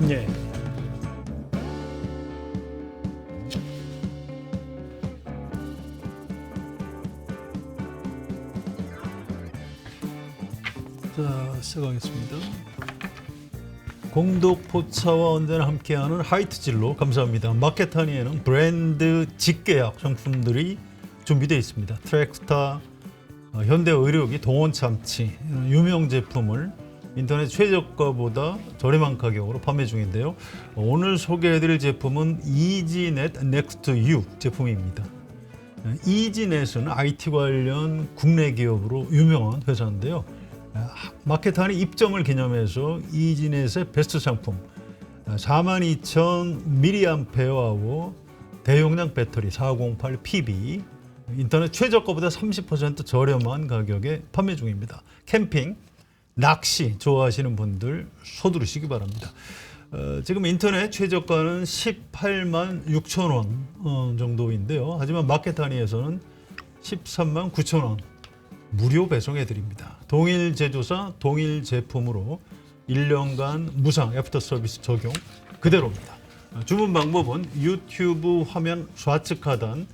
예. 자, 시작하겠습니다. 공독 포차와 언제나 함께하는 하이트질로 감사합니다. 마켓하니에는 브랜드 직계약 상품들이 준비되어 있습니다. 트랙스타, 현대의료기, 동원참치 유명 제품을 인터넷 최저가보다 저렴한 가격으로 판매 중인데요. 오늘 소개해드릴 제품은 이지넷 넥스트 U 제품입니다. 이지넷은 IT 관련 국내 기업으로 유명한 회사인데요. 마켓하니 입점을 기념해서 이지넷의 베스트 상품 42,000mAh하고 대용량 배터리 408PB 인터넷 최저가보다 30% 저렴한 가격에 판매 중입니다. 캠핑, 낚시 좋아하시는 분들 서두르시기 바랍니다. 지금 인터넷 최저가는 18만 6천 원 정도인데요. 하지만 마켓하니에서는 13만 9천 원 무료 배송해 드립니다. 동일 제조사, 동일 제품으로 1년간 무상 애프터 서비스 적용 그대로입니다. 주문 방법은 유튜브 화면 좌측 하단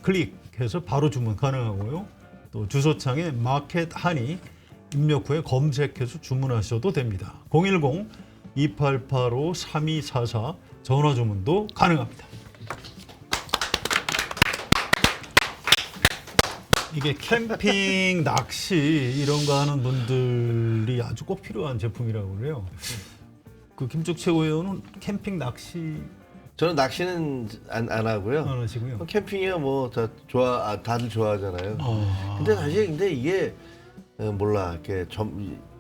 클릭해서 바로 주문 가능하고요. 또 주소창에 마켓하니 입력 후에 검색해서 주문하셔도 됩니다. 010-2885-3244 전화 주문도 가능합니다. 이게 캠핑, 낚시 이런 거 하는 분들이 아주 꼭 필요한 제품이라고 그래요. 그 김쪽 최고위원은 캠핑, 낚시 저는 낚시는 안 하고요. 안 하시고요. 캠핑이야 뭐 다 다들 좋아하잖아요. 근데 이게 몰라 이렇게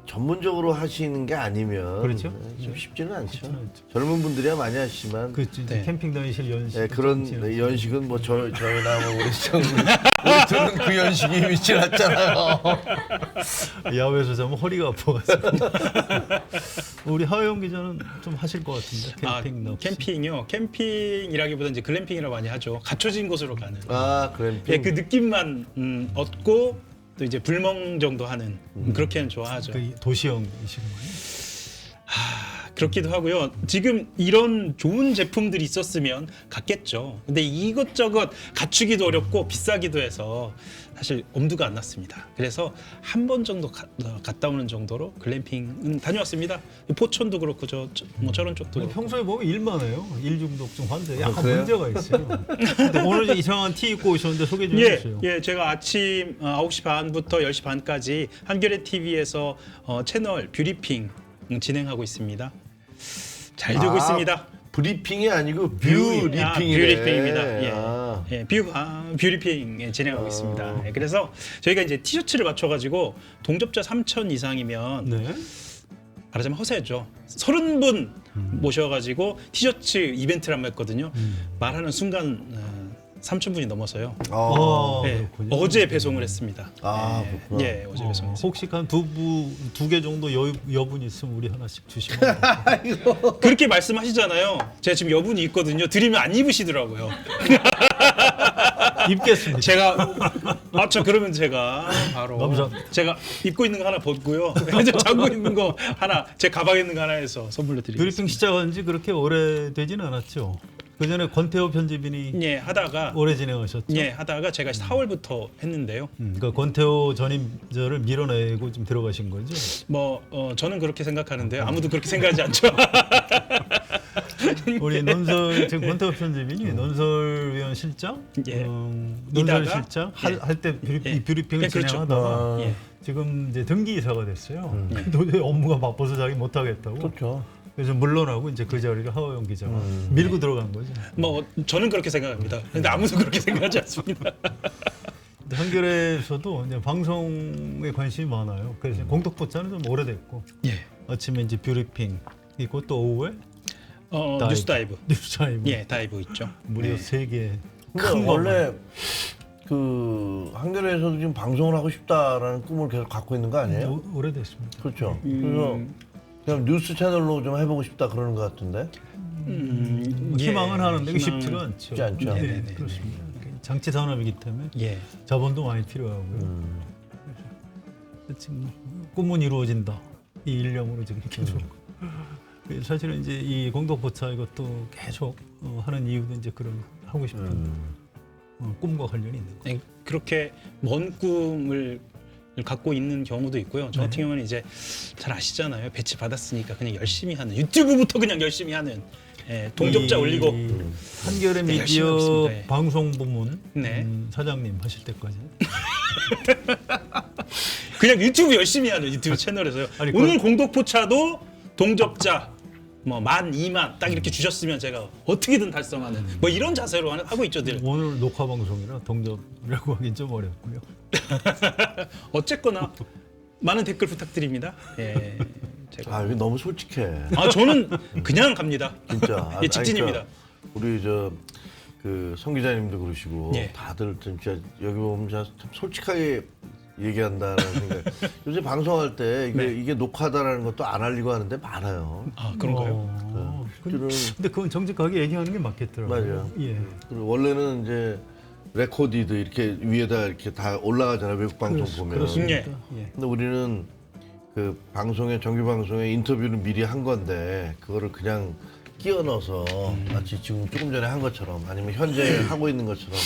전문적으로 하시는 게 아니면 그렇죠? 좀 쉽지는 않죠. 쉽지는 않죠. 젊은 분들이야 많이 하시지만 그렇죠. 네. 캠핑 다니실 연식 네, 그런 연식은 뭐 저희나 뭐 우리 저는 그 연식이 미치 않잖아요. 야외에서 자면 허리가 아파가지고 우리 하영 기자는 좀 하실 것 같은데 캠핑, 낚시. 캠핑이요. 캠핑이라기보다 이제 글램핑이라고 많이 하죠. 갖춰진 곳으로 가는. 아 그램핑. 예, 그 느낌만 얻고 또 이제 불멍 정도 하는 그렇게는 좋아하죠. 그 도시형이신 거예요? 그렇기도 하고요. 지금 이런 좋은 제품들이 있었으면 갔겠죠. 근데 이것저것 갖추기도 어렵고 비싸기도 해서 사실 엄두가 안 났습니다. 그래서 한 번 정도 갔다 오는 정도로 글램핑은 다녀왔습니다. 포천도 그렇고 뭐 저런 쪽도 아니, 그렇고. 평소에 보면 일만 해요. 일중독증 환자 약간 그래요? 문제가 있어요. 근데 오늘 이상한 티 입고 오셨는데 소개 좀 해주세요. 예, 제가 아침 9시 반부터 10시 반까지 한겨레 TV에서 채널 뷰리핑 진행하고 있습니다. 잘 되고 있습니다. 브리핑이 아니고 뷰리핑이네. 뷰리핑입니다. 예, 아. 예, 뷰리핑 진행하고 있습니다. 예, 그래서 저희가 이제 티셔츠를 맞춰가지고 동접자 3,000 이상이면 네. 말하자면 허세죠. 30분 모셔가지고 티셔츠 이벤트를 한번 했거든요. 말하는 순간 3,000분이 넘어서요. 예, 그렇군요. 어제 배송을 했습니다. 아, 예, 그렇구나. 예, 어제 배송했습니다. 혹시 한 두 개 정도 여분 있으면 우리 하나씩 주시면 그렇게 말씀하시잖아요. 제가 지금 여분이 있거든요. 드리면 안 입으시더라고요. 입겠습니다. 제가 그러면 제가 바로 감사합니다. 제가 입고 있는 거 하나 벗고요. 자고 있는 거 하나 제 가방에 있는 거 하나 해서 선물로 드리겠습니다. 브리핑 시작한 지 그렇게 오래되지는 않았죠. 그 전에 권태호 편집인이 예, 하다가 오래 진행하셨죠. 하다가 제가 4월부터 했는데요. 그러니까 권태호 전임자를 밀어내고 좀 들어가신 거죠. 뭐 저는 그렇게 생각하는데요. 아무도 그렇게 생각하지 않죠. 우리 논설 지금 권태호 편집인이 논설위원 실장, 예. 논설 이다가, 실장 예. 할 때 예. 뷰리핑을 예, 그렇죠. 진행하다가 예. 지금 이제 등기 이사가 됐어요. 도저히 업무가 바빠서 자기 못 하겠다고. 그렇죠. 그래서 물러나고 이제 그 자리를 하호영 기자가 밀고 들어간 거죠. 뭐 저는 그렇게 생각합니다. 근데 아무도 그렇게 생각하지 않습니다. 근데 한겨레에서도 이제 방송에 관심이 많아요. 그래서 공독포차는 좀 오래됐고 예. 아침에 이제 뷰리핑 있고 또 오후에 뉴스 다이브. 뉴스타임 예, 다이브 있죠. 무려 네. 3개. 근데 원래 그 한겨레에서도 지금 방송을 하고 싶다라는 꿈을 계속 갖고 있는 거 아니에요? 오래됐습니다. 그렇죠. 그래서 그냥 뉴스 채널로 좀 해보고 싶다 그러는 것 같은데. 희망은 하는데 희망은 쉽지가 않죠. 쉽지 않죠. 네, 네네네. 그렇습니다. 장치 산업이기 때문에 예. 자본도 많이 필요하고요. 지금 꿈은 이루어진다. 이 일념으로 지금 계속 사실은 이제 이 공덕포차 이것도 계속 하는 이유도 이제 그런 하고 싶은 꿈과 관련이 있는 거예요. 네, 그렇게 먼 꿈을 갖고 있는 경우도 있고요. 저 같은 경우는 이제 잘 아시잖아요. 배치 받았으니까 그냥 열심히 하는, 유튜브부터 그냥 열심히 하는, 동접자 올리고 한겨레 네, 열심히 미디어 하고 있습니다. 예. 방송 부문 네. 사장님 하실 때까지 그냥 유튜브 열심히 하는 유튜브 채널에서요. 아니, 오늘 공덕포차도 동접자 뭐 1만, 2만 딱 이렇게 주셨으면 제가 어떻게든 달성하는 뭐 이런 자세로 하고 있죠, 늘. 오늘 녹화 방송이라 동접이라고 하긴 좀 어렵고요. 어쨌거나 많은 댓글 부탁드립니다. 예, 제가 아, 이게 너무 솔직해. 저는 그냥 갑니다. 진짜. 예, 직진입니다. 그러니까 우리 송 기자님도 그러시고 예. 다들 진짜 여기 보면 참 솔직하게 얘기한다는 생각. 요새 방송할 때 이게 녹화다라는 것도 안 알리고 하는데 많아요. 아, 그런가요? 근데 그건 정직하게 얘기하는 게 맞겠더라고요. 맞아요. 예. 그리고 원래는 이제 레코디드 이렇게 위에다 이렇게 다 올라가잖아요. 외국 방송 보면. 그렇습니다. 예. 예. 근데 우리는 그 방송에 정규 방송에 인터뷰는 미리 한 건데 그거를 그냥 끼워 넣어서 마치 지금 조금 전에 한 것처럼 아니면 현재 하고 있는 것처럼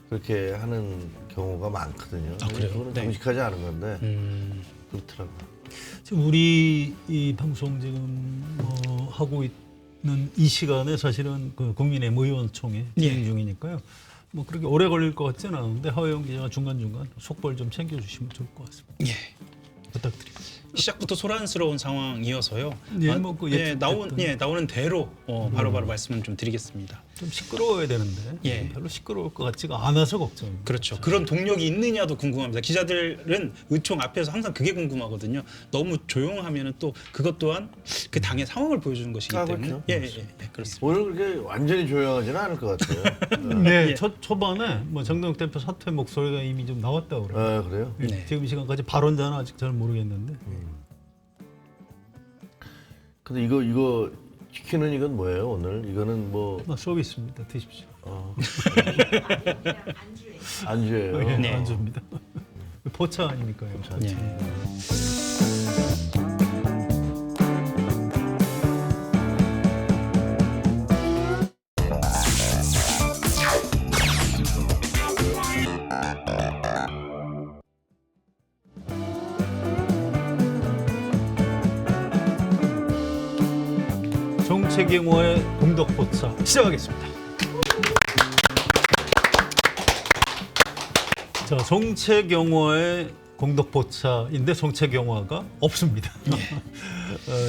그렇게 하는 경우가 많거든요. 아, 그래요? 그거는 네. 정직하지 않은 건데 그렇더라고요. 지금 우리 이 방송 지금 하고 있는 이 시간에 사실은 그 국민의힘 의원총회 진행 예. 중이니까요. 뭐 그렇게 오래 걸릴 것 같지는 않은데 하호영 기자가 중간중간 속보를 좀 챙겨주시면 좋을 것 같습니다. 예. 부탁드립니다. 시작부터 소란스러운 상황이어서요. 예, 뭐그 예측됐던. 나오는 대로 바로바로 말씀을 좀 드리겠습니다. 좀 시끄러워야 되는데 예. 별로 시끄러울 것 같지가 않아서 걱정입니다. 그렇죠. 그런 동력이 있느냐도 궁금합니다. 기자들은 의총 앞에서 항상 그게 궁금하거든요. 너무 조용하면은 또 그것 또한 그 당의 상황을 보여주는 것이기 아, 때문에 그렇죠. 예, 그렇습니다. 오늘 그렇게 완전히 조용하지는 않을 것 같아요. 네, 예. 초반에 뭐 정동욱 대표 사퇴 목소리가 이미 좀 나왔다고 그래요. 아, 그래요? 네. 지금 이 시간까지 발언자는 아직 잘 모르겠는데 근데 이거 시키는 이건 뭐예요 오늘? 이거는 뭐 서비스입니다. 드십시오. 안주예요. 예, 네. 안주입니다. 포차 아닙니까요? 예. 정책영화의 공덕포차 시작하겠습니다. 자, 정책영화의 공덕포차인데 정책영화가 없습니다.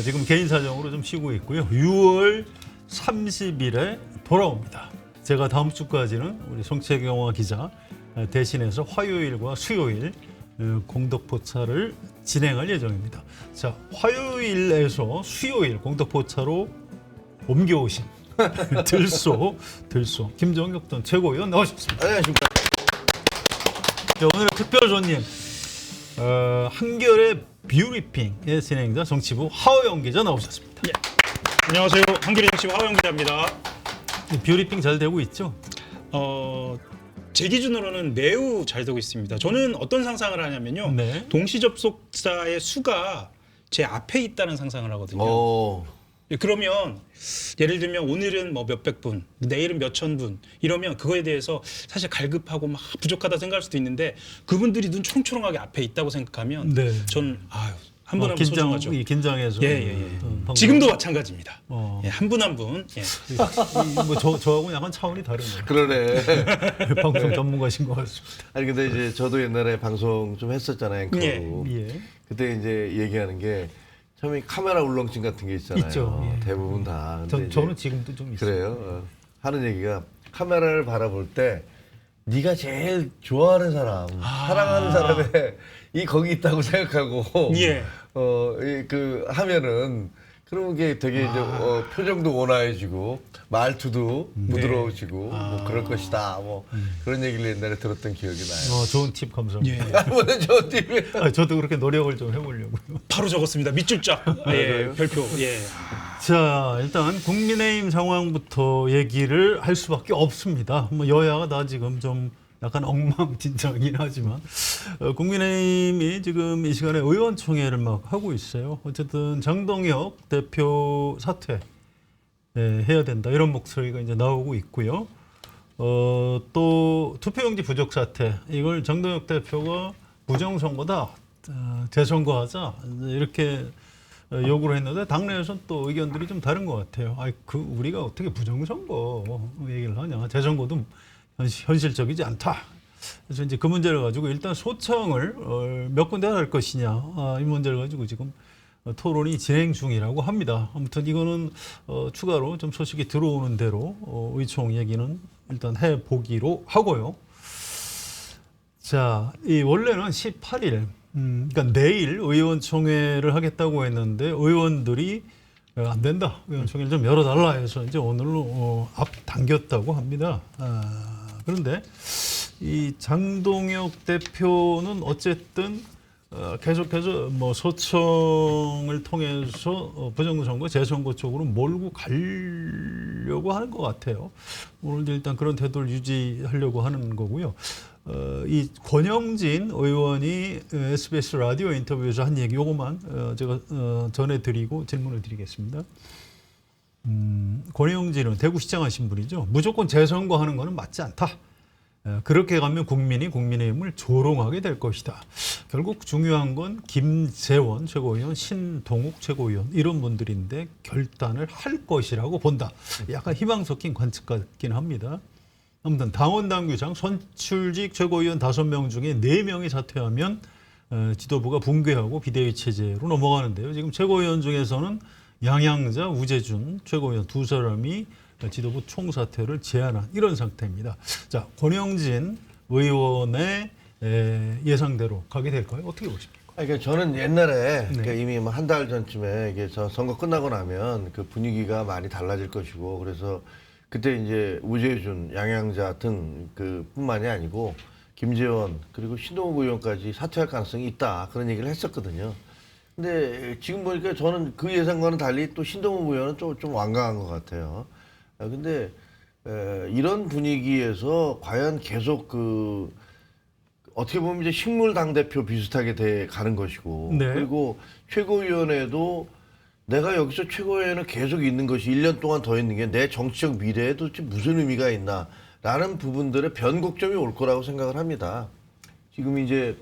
지금 개인 사정으로 좀 쉬고 있고요. 6월 30일에 돌아옵니다. 제가 다음 주까지는 우리 정책영화 기자 대신해서 화요일과 수요일 공덕포차를 진행할 예정입니다. 자, 화요일에서 수요일 공덕포차로 옮겨오신 들소 김정혁 전 최고위원 나오셨습니다. 안녕하십니까. 자, 오늘의 특별 손님 한겨레 뷰리핑의 진행자 정치부 하호영 기자 나오셨습니다. 안녕하세요. 한겨레 정치 하호영 기자입니다. 뷰리핑 잘 되고 있죠? 제 기준으로는 매우 잘 되고 있습니다. 저는 어떤 상상을 하냐면요. 네. 동시 접속자의 수가 제 앞에 있다는 상상을 하거든요. 그러면 예를 들면 오늘은 뭐 몇백 분, 내일은 몇천 분 이러면 그거에 대해서 사실 갈급하고 막 부족하다 생각할 수도 있는데 그분들이 눈 초롱초롱하게 앞에 있다고 생각하면 네. 저는 한 분 한 분 소중하죠. 긴장해서 방금- 지금도 마찬가지입니다. 어. 한 분 한 분. 예. 뭐 저하고 약간 차원이 다르네요. 그러네. 방송 전문가신 것 같습니다. 아니 근데 이제 저도 옛날에 방송 좀 했었잖아요. 앵커로. 예. 그때 이제 얘기하는 게 처음에 카메라 울렁증 같은 게 있잖아요. 있죠. 예. 대부분 다. 근데 이제 저는 지금도 좀 있어요. 그래요. 하는 얘기가 카메라를 바라볼 때 네가 제일 좋아하는 사람, 사랑하는 사람의 이 거기 있다고 생각하고 예. 하면은 그러면 이게 되게 이제 표정도 온화해지고 말투도 부드러워지고 뭐 그럴 것이다. 뭐 그런 얘기를 옛날에 들었던 기억이 나요. 좋은 팁 감사합니다. 예. 오늘 저 팀이 저도 그렇게 노력을 좀 해보려고요. 바로 적었습니다. 밑줄 쫙. 예, 별표. 예. 자, 일단 국민의힘 상황부터 얘기를 할 수밖에 없습니다. 뭐 여야가 다 지금 좀 약간 엉망진창이긴 하지만 국민의힘이 지금 이 시간에 의원총회를 막 하고 있어요. 어쨌든 장동혁 대표 사퇴 해야 된다 이런 목소리가 이제 나오고 있고요. 또 투표용지 부족 사태 이걸 장동혁 대표가 부정선거다 재선거하자 이렇게 요구를 했는데 당내에서는 또 의견들이 좀 다른 것 같아요. 우리가 어떻게 부정선거 얘기를 하냐? 재선거도 현실적이지 않다. 그래서 이제 그 문제를 가지고 일단 소청을 몇 군데 할 것이냐 이 문제를 가지고 지금 토론이 진행 중이라고 합니다. 아무튼 이거는 추가로 좀 소식이 들어오는 대로 의총 얘기는 일단 해보기로 하고요. 자, 이 원래는 18일, 그러니까 내일 의원총회를 하겠다고 했는데 의원들이 안 된다. 의원총회를 좀 열어달라 해서 이제 오늘로 앞당겼다고 합니다. 그런데 이 장동혁 대표는 어쨌든 계속해서 뭐 소청을 통해서 부정선거, 재선거 쪽으로 몰고 가려고 하는 것 같아요. 오늘도 일단 그런 태도를 유지하려고 하는 거고요. 이 권영진 의원이 SBS 라디오 인터뷰에서 한 얘기 요거만 제가 전해드리고 질문을 드리겠습니다. 권영진은 대구시장 하신 분이죠. 무조건 재선거하는 거는 맞지 않다. 그렇게 가면 국민이 국민의힘을 조롱하게 될 것이다. 결국 중요한 건 김재원 최고위원, 신동욱 최고위원 이런 분들인데 결단을 할 것이라고 본다. 약간 희망 섞인 관측 같긴 합니다. 아무튼 당원당규상 선출직 최고위원 5명 중에 4명이 사퇴하면 지도부가 붕괴하고 비대위 체제로 넘어가는데요. 지금 최고위원 중에서는 양양자, 우재준 최고위원 2사람이 지도부 총사퇴를 제안한 이런 상태입니다. 자, 권영진 의원의 예상대로 가게 될까요? 어떻게 보십니까? 그러니까 저는 옛날에 그러니까 이미 뭐 한 달 전쯤에 이게 저 선거 끝나고 나면 그 분위기가 많이 달라질 것이고 그래서 그때 이제 우재준, 양양자 등 그 뿐만이 아니고 김재원 그리고 신동욱 의원까지 사퇴할 가능성이 있다 그런 얘기를 했었거든요. 근데 지금 보니까 저는 그 예상과는 달리 또 신동욱 의원은 좀 완강한 것 같아요. 근데 이런 분위기에서 과연 계속 그 어떻게 보면 이제 식물 당대표 비슷하게 돼 가는 것이고 네. 그리고 최고위원회도 내가 여기서 최고위원회 계속 있는 것이 1년 동안 더 있는 게 내 정치적 미래에 도대체 무슨 의미가 있나라는 부분들의 변곡점이 올 거라고 생각을 합니다. 지금 이제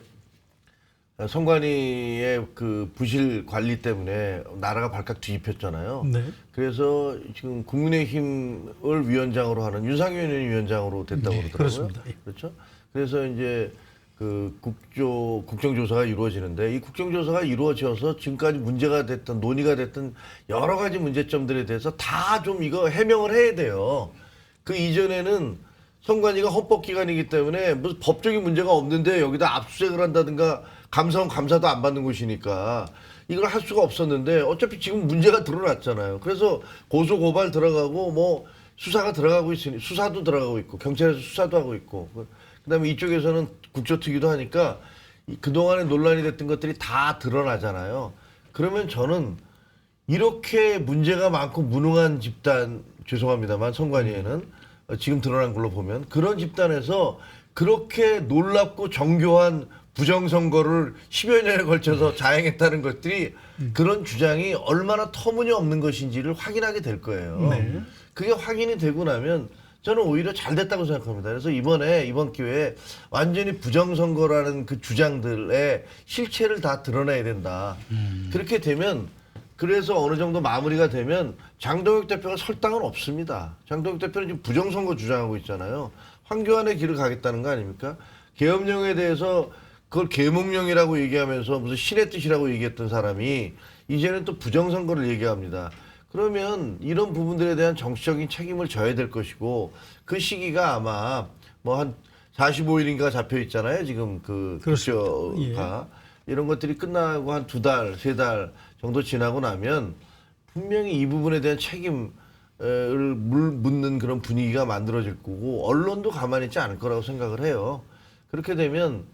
선관위의 그 부실 관리 때문에 나라가 발칵 뒤집혔잖아요. 네. 그래서 지금 국민의힘을 위원장으로 하는 윤상현 의원이 위원장으로 됐다고 네, 그러더라고요. 그렇습니다. 그렇죠? 그래서 이제 그 국정조사가 이루어지는데 이 국정조사가 이루어져서 지금까지 문제가 됐던 논의가 됐던 여러 가지 문제점들에 대해서 다 좀 이거 해명을 해야 돼요. 그 이전에는 선관위가 헌법기관이기 때문에 무슨 법적인 문제가 없는데 여기다 압수수색을 한다든가 감사원 감사도 안 받는 곳이니까 이걸 할 수가 없었는데 어차피 지금 문제가 드러났잖아요. 그래서 고소 고발 들어가고 뭐 수사가 들어가고 있으니 수사도 들어가고 있고 경찰에서 수사도 하고 있고 그다음에 이쪽에서는 국조특위도 하니까 그동안에 논란이 됐던 것들이 다 드러나잖아요. 그러면 저는 이렇게 문제가 많고 무능한 집단 죄송합니다만 선관위에는 지금 드러난 걸로 보면 그런 집단에서 그렇게 놀랍고 정교한 부정선거를 10여 년에 걸쳐서 자행했다는 것들이 그런 주장이 얼마나 터무니없는 것인지를 확인하게 될 거예요. 네. 그게 확인이 되고 나면 저는 오히려 잘 됐다고 생각합니다. 그래서 이번 기회에 완전히 부정선거라는 그 주장들의 실체를 다 드러내야 된다. 그렇게 되면 그래서 어느 정도 마무리가 되면 장동혁 대표가 설 땅은 없습니다. 장동혁 대표는 지금 부정선거 주장하고 있잖아요. 황교안의 길을 가겠다는 거 아닙니까? 계엄령에 대해서 그걸 계몽령이라고 얘기하면서 무슨 신의 뜻이라고 얘기했던 사람이 이제는 또 부정선거를 얘기합니다. 그러면 이런 부분들에 대한 정치적인 책임을 져야 될 것이고 그 시기가 아마 뭐 한 45일인가 잡혀 있잖아요. 지금 그 국조가 이런 것들이 끝나고 한 2달, 3달 정도 지나고 나면 분명히 이 부분에 대한 책임을 묻는 그런 분위기가 만들어질 거고 언론도 가만히 있지 않을 거라고 생각을 해요. 그렇게 되면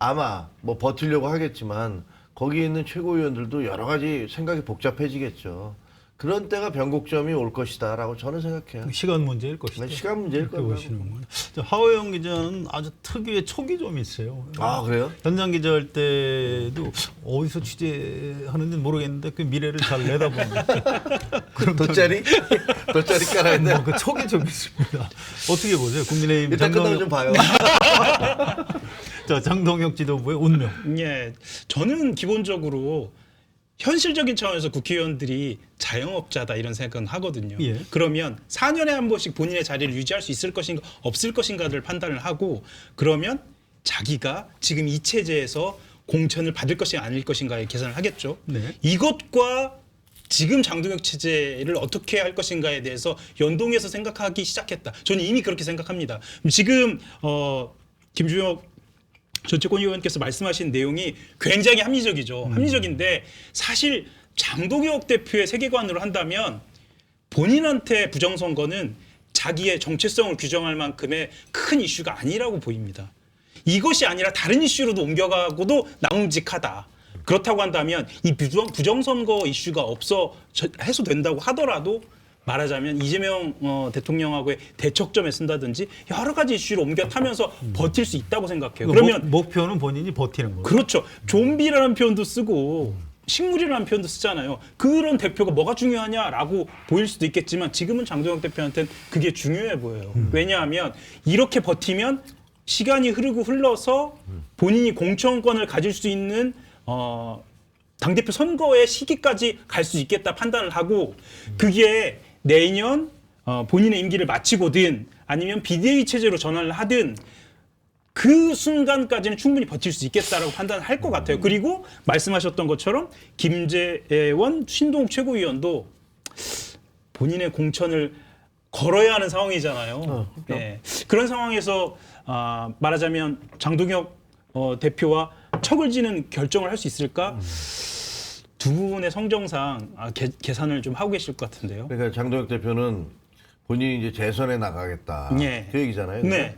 아마 뭐 버티려고 하겠지만 거기에 있는 최고위원들도 여러 가지 생각이 복잡해지겠죠. 그런 때가 변곡점이 올 것이다라고 저는 생각해요. 시간 문제일 것이다. 시간 문제일 이렇게 거라고. 보시는군요. 하호영 기자는 아주 특유의 촉이 좀 있어요. 아 그래요? 현장 기자할 때도 어디서 취재하는지 모르겠는데 그 미래를 잘 내다봅니다. 돗자리? 돗자리 깔아있네. 그 촉이 좀 있습니다. 어떻게 보세요? 국민의힘 일단 끝나고 좀 장동혁, 봐요. 자, 장동혁 지도부의 운명. 예, 저는 기본적으로 현실적인 차원에서 국회의원들이 자영업자다 이런 생각은 하거든요. 예. 그러면 4년에 한 번씩 본인의 자리를 유지할 수 있을 것인가 없을 것인가를 판단을 하고 그러면 자기가 지금 이 체제에서 공천을 받을 것인가 아닐 것인가에 계산을 하겠죠. 네. 이것과 지금 장동혁 체제를 어떻게 할 것인가에 대해서 연동해서 생각하기 시작했다. 저는 이미 그렇게 생각합니다. 지금 김주혁 정치권위원께서 말씀하신 내용이 굉장히 합리적이죠. 합리적인데 사실 장동혁 대표의 세계관으로 한다면 본인한테 부정선거는 자기의 정체성을 규정할 만큼의 큰 이슈가 아니라고 보입니다. 이것이 아니라 다른 이슈로도 옮겨가고도 남직하다. 그렇다고 한다면 이 부정선거 이슈가 해소된다고 하더라도 말하자면 이재명 대통령하고의 대척점에 쓴다든지 여러 가지 이슈를 옮겨 타면서 버틸 수 있다고 생각해요. 그러면 목표는 본인이 버티는 거예요. 그렇죠. 좀비라는 표현도 쓰고 식물이라는 표현도 쓰잖아요. 그런 대표가 뭐가 중요하냐라고 보일 수도 있겠지만 지금은 장동혁 대표한테는 그게 중요해 보여요. 왜냐하면 이렇게 버티면 시간이 흘러서 본인이 공천권을 가질 수 있는 당대표 선거의 시기까지 갈 수 있겠다 판단을 하고 그게 내년 본인의 임기를 마치고든 아니면 비대위 체제로 전환을 하든 그 순간까지는 충분히 버틸 수 있겠다라고 판단할 것 같아요. 그리고 말씀하셨던 것처럼 김재원 신동욱 최고위원도 본인의 공천을 걸어야 하는 상황이잖아요. 네. 그런 상황에서 말하자면 장동혁 대표와 척을 지는 결정을 할 수 있을까? 두 분의 성정상 계산을 좀 하고 계실 것 같은데요. 그러니까 장동혁 대표는 본인이 이제 재선에 나가겠다. 예. 그 얘기잖아요. 네.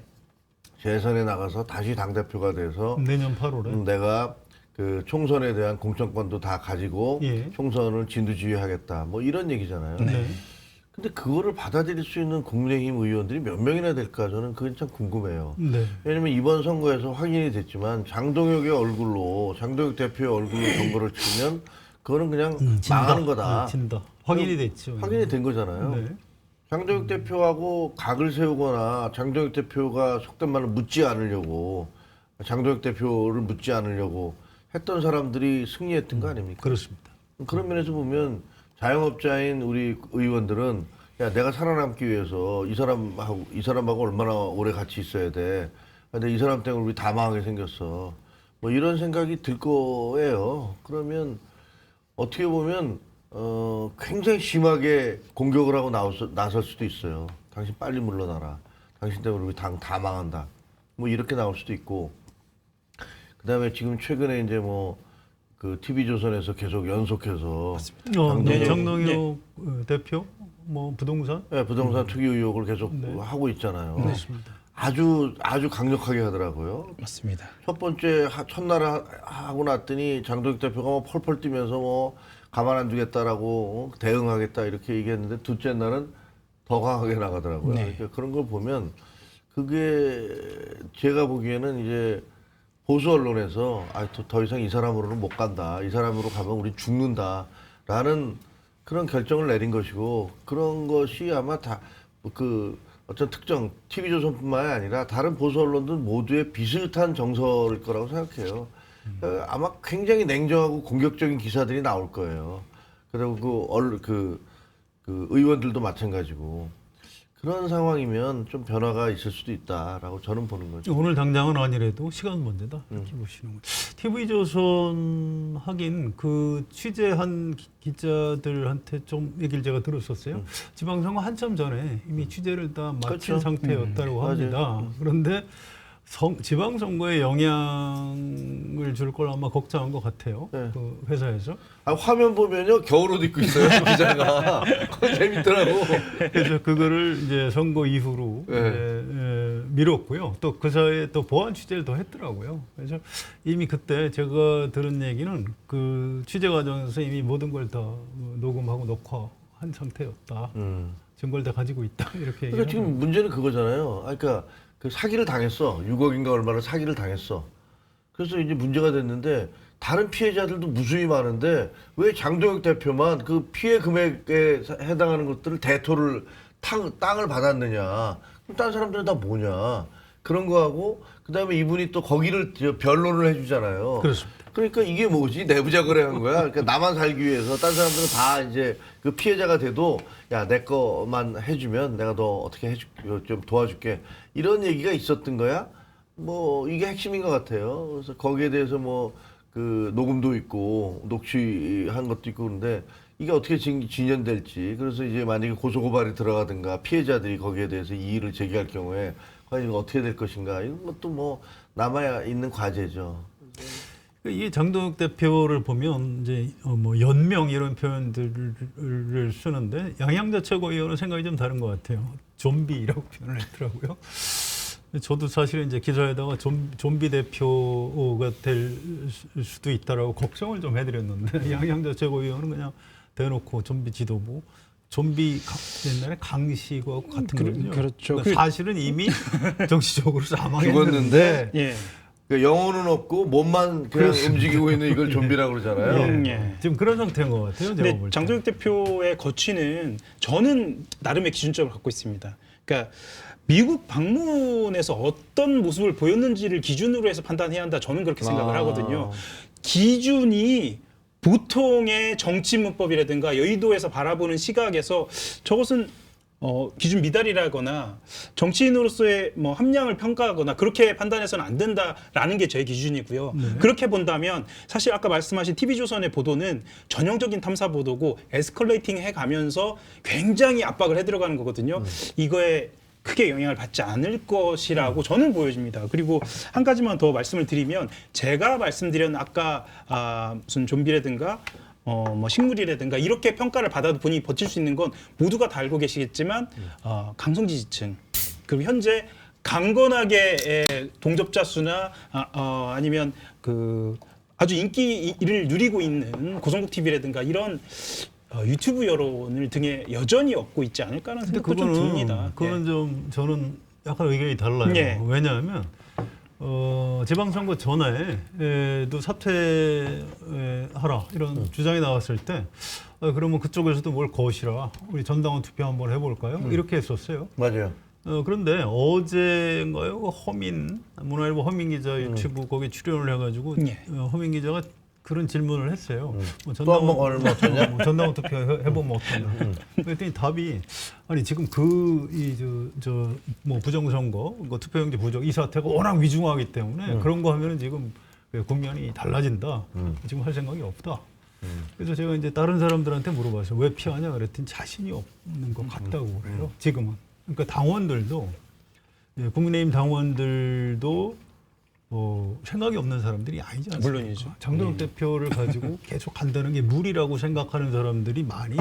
재선에 나가서 다시 당대표가 돼서 내년 8월에. 내가 그 총선에 대한 공천권도 다 가지고 예. 총선을 진두지휘하겠다. 뭐 이런 얘기잖아요. 네. 근데 그거를 받아들일 수 있는 국민의힘 의원들이 몇 명이나 될까 저는 그게 참 궁금해요. 네. 왜냐면 이번 선거에서 확인이 됐지만 장동혁의 얼굴로 장동혁 대표의 얼굴로 선거를 치면 그거는 그냥 망하는 거다. 진다. 확인이 됐죠. 확인이 된 거잖아요. 네. 장동혁 대표하고 각을 세우거나 장동혁 대표가 속된 말로 묻지 않으려고 장동혁 대표를 묻지 않으려고 했던 사람들이 승리했던 거 아닙니까? 그렇습니다. 그런 면에서 보면 자영업자인 우리 의원들은 야 내가 살아남기 위해서 이 사람하고 얼마나 오래 같이 있어야 돼. 근데 이 사람 때문에 우리 다 망하게 생겼어. 뭐 이런 생각이 들 거예요. 그러면 어떻게 보면 굉장히 심하게 공격을 하고 나설 수도 있어요. 당신 빨리 물러나라. 당신 때문에 우리 당 다 망한다. 뭐 이렇게 나올 수도 있고. 그다음에 지금 최근에 이제 뭐 그 TV조선에서 계속 연속해서 장동혁 대표 뭐 부동산 부동산 투기 의혹을 계속 하고 있잖아요. 그렇습니다. 아주 강력하게 하더라고요. 맞습니다. 첫 번째 첫날 하고 났더니 장동혁 대표가 뭐 펄펄 뛰면서 뭐 가만 안 두겠다라고 대응하겠다 이렇게 얘기했는데 둘째 날은 더 강하게 나가더라고요. 네. 그러니까 그런 걸 보면 그게 제가 보기에는 이제 보수 언론에서 더 이상 이 사람으로는 못 간다. 이 사람으로 가면 우리 죽는다라는 그런 결정을 내린 것이고 그런 것이 아마 다 그 어떤 특정 TV조선뿐만이 아니라 다른 보수 언론들 모두의 비슷한 정서일 거라고 생각해요. 아마 굉장히 냉정하고 공격적인 기사들이 나올 거예요. 그리고 그 의원들도 마찬가지고 그런 상황이면 좀 변화가 있을 수도 있다라고 저는 보는 거죠. 오늘 당장은 아니래도 시간 문제다 이렇게 보시는 거죠. TV조선 하긴 그 취재한 기자들한테 좀 얘기를 제가 들었었어요. 지방선거 한참 전에 이미 취재를 다 마친 그렇죠. 상태였다고 합니다. 맞아요. 그런데 지방선거에 영향을 줄 걸 아마 걱정한 것 같아요. 네. 그 회사에서. 화면 보면요 겨울옷 입고 있어요 기자가. 그거 재밌더라고. 그래서 그거를 이제 선거 이후로 네. 이제, 미뤘고요. 또 그 사이에 또 보완 취재를 더 했더라고요. 그래서 이미 그때 제가 들은 얘기는 그 취재 과정에서 이미 모든 걸 다 녹음하고 녹화한 한 상태였다. 음. 증거를 다 가지고 있다. 이렇게 그러니까 얘기하는 지금 문제는 그거잖아요. 그러니까 그 사기를 당했어. 6억인가 얼마나 사기를 당했어. 그래서 이제 문제가 됐는데 다른 피해자들도 무수히 많은데 왜 장동혁 대표만 그 피해 금액에 해당하는 것들을 대토를 땅을 받았느냐? 그럼 다른 사람들은 다 뭐냐? 그런 거하고 그다음에 이분이 또 거기를 변론을 해주잖아요. 그렇습니다. 그러니까 이게 뭐지? 내부자 거래한 거야. 그러니까 나만 살기 위해서 다른 사람들은 다 이제 그 피해자가 돼도 야, 내 거만 해주면 내가 너 어떻게 좀 도와줄게. 이런 얘기가 있었던 거야. 뭐 이게 핵심인 것 같아요. 그래서 거기에 대해서 뭐 그 녹음도 있고 녹취한 것도 있고 그런데 이게 어떻게 진전될지. 그래서 이제 만약에 고소고발이 들어가든가 피해자들이 거기에 대해서 이의를 제기할 경우에 과연 이거 어떻게 될 것인가. 이런 것도 뭐 남아 있는 과제죠. 이 장동혁 대표를 보면 이제 뭐 연명 이런 표현들을 쓰는데 양양자 최고위원은 생각이 좀 다른 것 같아요. 좀비라고 표현을 했더라고요. 저도 사실은 이제 기사에다가 좀비 대표가 될 수도 있다라고 걱정을 좀 해드렸는데 양양자 최고위원은 그냥 대놓고 좀비 지도부, 좀비 옛날에 강시구하고 같은 거죠. 그렇죠. 그러니까 사실은 이미 정치적으로 사망했는데 죽었는데 예. 그러니까 영혼은 없고 몸만 그냥 움직이고 있는 이걸 좀비라고 그러잖아요. 예. 지금 그런 상태인 것 같아요. 제가 근데 볼 때. 장동혁 대표의 거취는 저는 나름의 기준점을 갖고 있습니다. 그러니까 미국 방문에서 어떤 모습을 보였는지를 기준으로 해서 판단해야 한다. 저는 그렇게 생각을 하거든요. 기준이 보통의 정치 문법이라든가 여의도에서 바라보는 시각에서 저것은 기준 미달이라거나 정치인으로서의 뭐 함량을 평가하거나 그렇게 판단해서는 안 된다라는 게 제 기준이고요. 그렇게 본다면 사실 아까 말씀하신 TV조선의 보도는 전형적인 탐사 보도고 에스컬레이팅 해가면서 굉장히 압박을 해들어가는 거거든요. 이거에 크게 영향을 받지 않을 것이라고 저는 보여집니다. 그리고 한 가지만 더 말씀을 드리면 제가 말씀드린 아까 무슨 좀비라든가 뭐 식물이라든가 이렇게 평가를 받아도 본인이 버틸 수 있는 건 모두가 다 알고 계시겠지만 강성 지지층 그리고 현재 강건하게 동접자 수나 아니면 그 아주 인기를 누리고 있는 고성국 TV라든가 이런 유튜브 여론을 등에 여전히 얻고 있지 않을까라는 생각도 좀 듭니다. 그거는 좀 저는 약간 의견이 달라요. 예. 왜냐하면 지방선거 전에도 사퇴하라 이런 주장이 나왔을 때 그러면 그쪽에서도 뭘 거시라 우리 전당원 투표 한번 해볼까요? 이렇게 했었어요. 맞아요. 그런데 어제인가요? 문화일보 허민 기자 유튜브 거기에 출연을 해가지고 허민 기자가 그런 질문을 했어요. 또 한 번 얼마 어떠냐? 전당원 투표 해보면 어떠냐? 그랬더니 답이 아니 지금 뭐 부정선거, 투표용지 부정 이 사태가 워낙 위중하기 때문에 그런 거 하면은 지금 국면이 달라진다. 지금 할 생각이 없다. 그래서 제가 이제 다른 사람들한테 물어봤어요. 왜 피하냐? 그랬더니 자신이 없는 것 같다고 그래요. 지금은. 그러니까 당원들도 국민의힘 당원들도 생각이 없는 사람들이 아니지 않습니까? 물론이죠. 장동혁 대표를 가지고 계속 간다는 게 무리라고 생각하는 사람들이 많이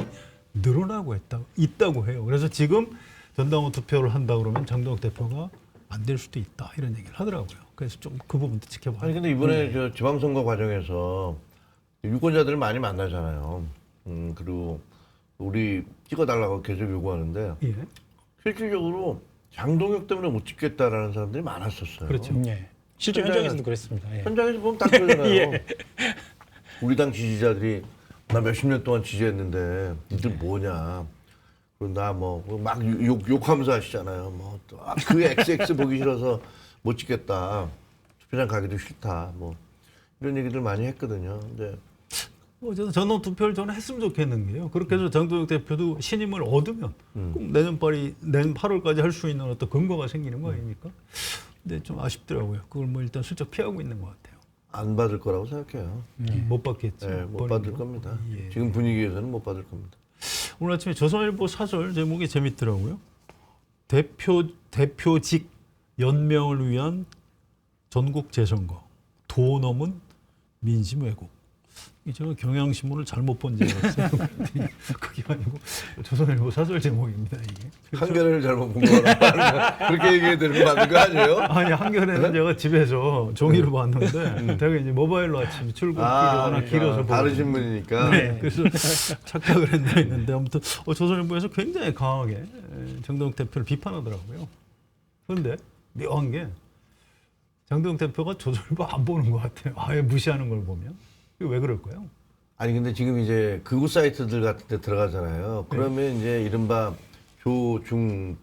늘어나고 있다고 해요. 그래서 지금 전당원 투표를 한다 그러면 장동혁 대표가 안 될 수도 있다 이런 얘기를 하더라고요. 그래서 좀 그 부분도 지켜봐야 아니 근데 이번에 저 지방선거 과정에서 유권자들을 많이 만나잖아요. 그리고 우리 찍어달라고 계속 요구하는데 예. 실질적으로 장동혁 때문에 못 찍겠다라는 사람들이 많았었어요. 그렇죠. 예. 실제 현장에서도 그랬습니다. 예. 현장에서 보면 딱 그러잖아요. 예. 우리 당 지지자들이 나 몇십 년 동안 지지했는데 니들 뭐냐. 그리고 나 뭐 막 욕하면서 하시잖아요. 뭐 그 XX 보기 싫어서 못 찍겠다. 투표장 가기도 싫다. 뭐 이런 얘기들 많이 했거든요. 근데 저는 전원 투표를 저는 했으면 좋겠는 게요. 그렇게 해서 장동혁 대표도 신임을 얻으면 꼭 내년 8월까지 할 수 있는 어떤 근거가 생기는 거 아닙니까? 근데 좀 아쉽더라고요. 그걸 뭐 일단 슬쩍 피하고 있는 것 같아요. 안 받을 거라고 생각해요. 못 받겠죠. 네, 못 받을 겁니다. 예. 지금 분위기에서는 못 받을 겁니다. 오늘 아침에 조선일보 사설 제목이 재밌더라고요. 대표직 연명을 위한 전국 재선거 도 넘은 민심 왜곡. 저 경향신문을 잘못 본 줄 알았어요. 그게 아니고 조선일보 사설 제목입니다 이게. 한겨레를 잘못 본 거라 그렇게 얘기해야 되는 거 맞는 거 아니에요? 아니 한겨레는 제가 집에서 종이로 봤는데 제가 이제 모바일로 아침 출근길이거나 길어서 다른 보거든요. 신문이니까. 네, 그래서 착각을 했는데 아무튼 조선일보에서 굉장히 강하게 장동혁 대표를 비판하더라고요. 그런데 묘한 게 장동혁 대표가 조선일보 안 보는 것 같아요. 아예 무시하는 걸 보면. 이게 왜 그럴까요? 아니 근데 지금 이제 극우 사이트들 같은 데 들어가잖아요. 그러면 이제 이른바 조동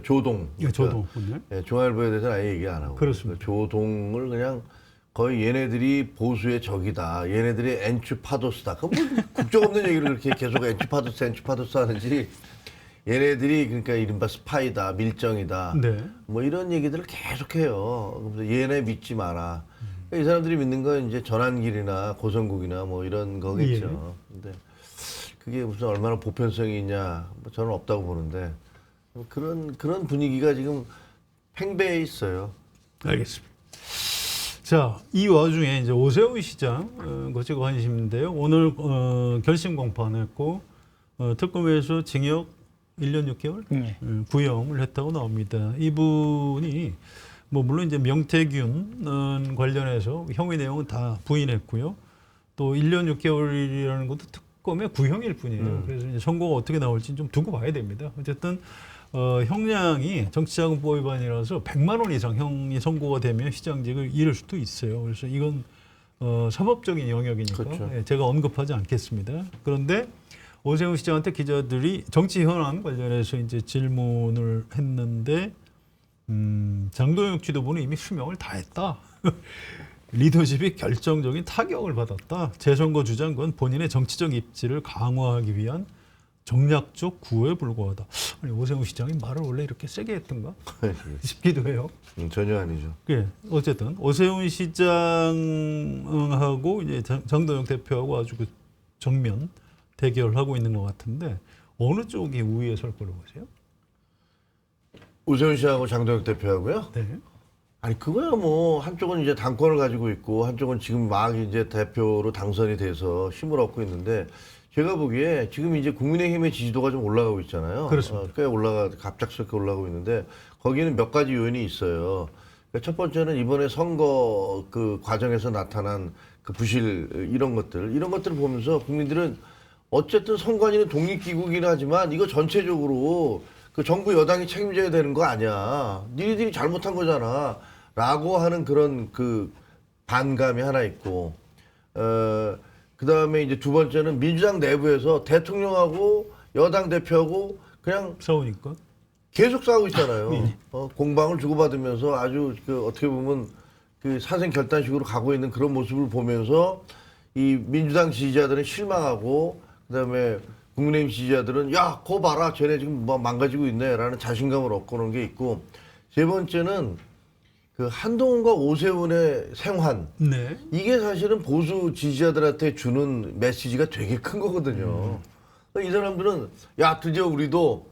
조동. 예, 중앙일보에 대해서는 아예 얘기 안 하고 그렇습니다. 조동을 그냥 거의 얘네들이 보수의 적이다. 얘네들이 엔추파도스다. 그 뭐 국적 없는 얘기를 그렇게 계속 엔추파도스 하는지 얘네들이 그러니까 이른바 스파이다, 밀정이다. 네. 뭐 이런 얘기들을 계속해요. 그래서 얘네 믿지 마라. 이 사람들이 믿는 건 이제 전환길이나 고성국이나 뭐 이런 거겠죠. 근데 그게 무슨 얼마나 보편성이 있냐? 뭐 저는 없다고 보는데 그런 분위기가 지금 팽배해 있어요. 알겠습니다. 자, 이 와중에 이제 오세훈 시장 거치 관심인데요. 오늘 결심 공판했고 특검에서 징역 1년 6개월 구형을 했다고 나옵니다. 이분이 뭐 물론 이제 명태균 관련해서 형의 내용은 다 부인했고요. 또 1년 6개월이라는 것도 특검의 구형일 뿐이에요. 그래서 이제 선고가 어떻게 나올지 좀 두고 봐야 됩니다. 어쨌든 형량이 정치자금법 위반이라서 100만 원 이상 형이 선고가 되면 시장직을 잃을 수도 있어요. 그래서 이건 사법적인 영역이니까 그렇죠. 예, 제가 언급하지 않겠습니다. 그런데 오세훈 시장한테 기자들이 정치 현안 관련해서 이제 질문을 했는데 장동혁 지도부는 이미 수명을 다했다. 리더십이 결정적인 타격을 받았다. 재선거 주장은 본인의 정치적 입지를 강화하기 위한 정략적 구호에 불과하다. 아니, 오세훈 시장이 말을 원래 이렇게 세게 했던가 싶기도 해요. 전혀 아니죠. 예, 어쨌든 오세훈 시장하고 이제 장동혁 대표하고 아주 그 정면 대결을 하고 있는 것 같은데 어느 쪽이 우위에 설 거라고 보세요? 오세훈 씨하고 장동혁 대표하고요. 네. 아니 그거야 뭐 한쪽은 이제 당권을 가지고 있고 한쪽은 지금 막 이제 대표로 당선이 돼서 힘을 얻고 있는데 제가 보기에 지금 이제 국민의힘의 지지도가 좀 올라가고 있잖아요. 그렇습니다. 꽤 갑작스럽게 올라가고 있는데 거기는 몇 가지 요인이 있어요. 첫 번째는 이번에 선거 그 과정에서 나타난 그 부실 이런 것들을 보면서 국민들은 어쨌든 선관위는 독립기구긴 하지만 이거 전체적으로 그 정부 여당이 책임져야 되는 거 아니야. 니네들이 잘못한 거잖아. 라고 하는 그런 그 반감이 하나 있고, 그 다음에 이제 두 번째는 민주당 내부에서 대통령하고 여당 대표하고 그냥 싸우니까. 계속 싸우고 있잖아요. 공방을 주고받으면서 아주 그 어떻게 보면 그 사생결단식으로 가고 있는 그런 모습을 보면서 이 민주당 지지자들은 실망하고 그다음에 국민의힘 지지자들은 야, 거 봐라. 쟤네 지금 뭐 망가지고 있네라는 자신감을 얻고 오는 게 있고 세 번째는 그 한동훈과 오세훈의 생환. 네. 이게 사실은 보수 지지자들한테 주는 메시지가 되게 큰 거거든요. 이 사람들은 야, 드디어 우리도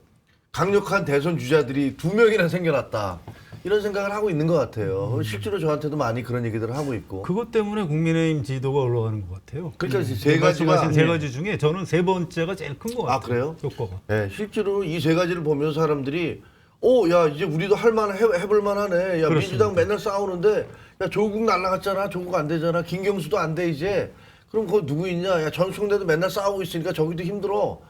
강력한 대선 주자들이 2명이나 생겨났다. 이런 생각을 하고 있는 것 같아요. 실제로 저한테도 많이 그런 얘기들을 하고 있고. 그것 때문에 국민의힘 지지도가 올라가는 것 같아요. 그러니까 세 가지가 말씀하신 세 가지 중에 저는 세 번째가 제일 큰 것 같아요. 아, 그래요? 효과가. 네, 실제로 이 세 가지를 보면서 사람들이 야, 이제 우리도 해볼 만하네. 야, 그렇습니다. 민주당 맨날 싸우는데 야, 조국 날라갔잖아. 조국 안 되잖아. 김경수도 안 돼 이제. 그럼 그거 누구 있냐? 야, 전충대도 맨날 싸우고 있으니까 저기도 힘들어.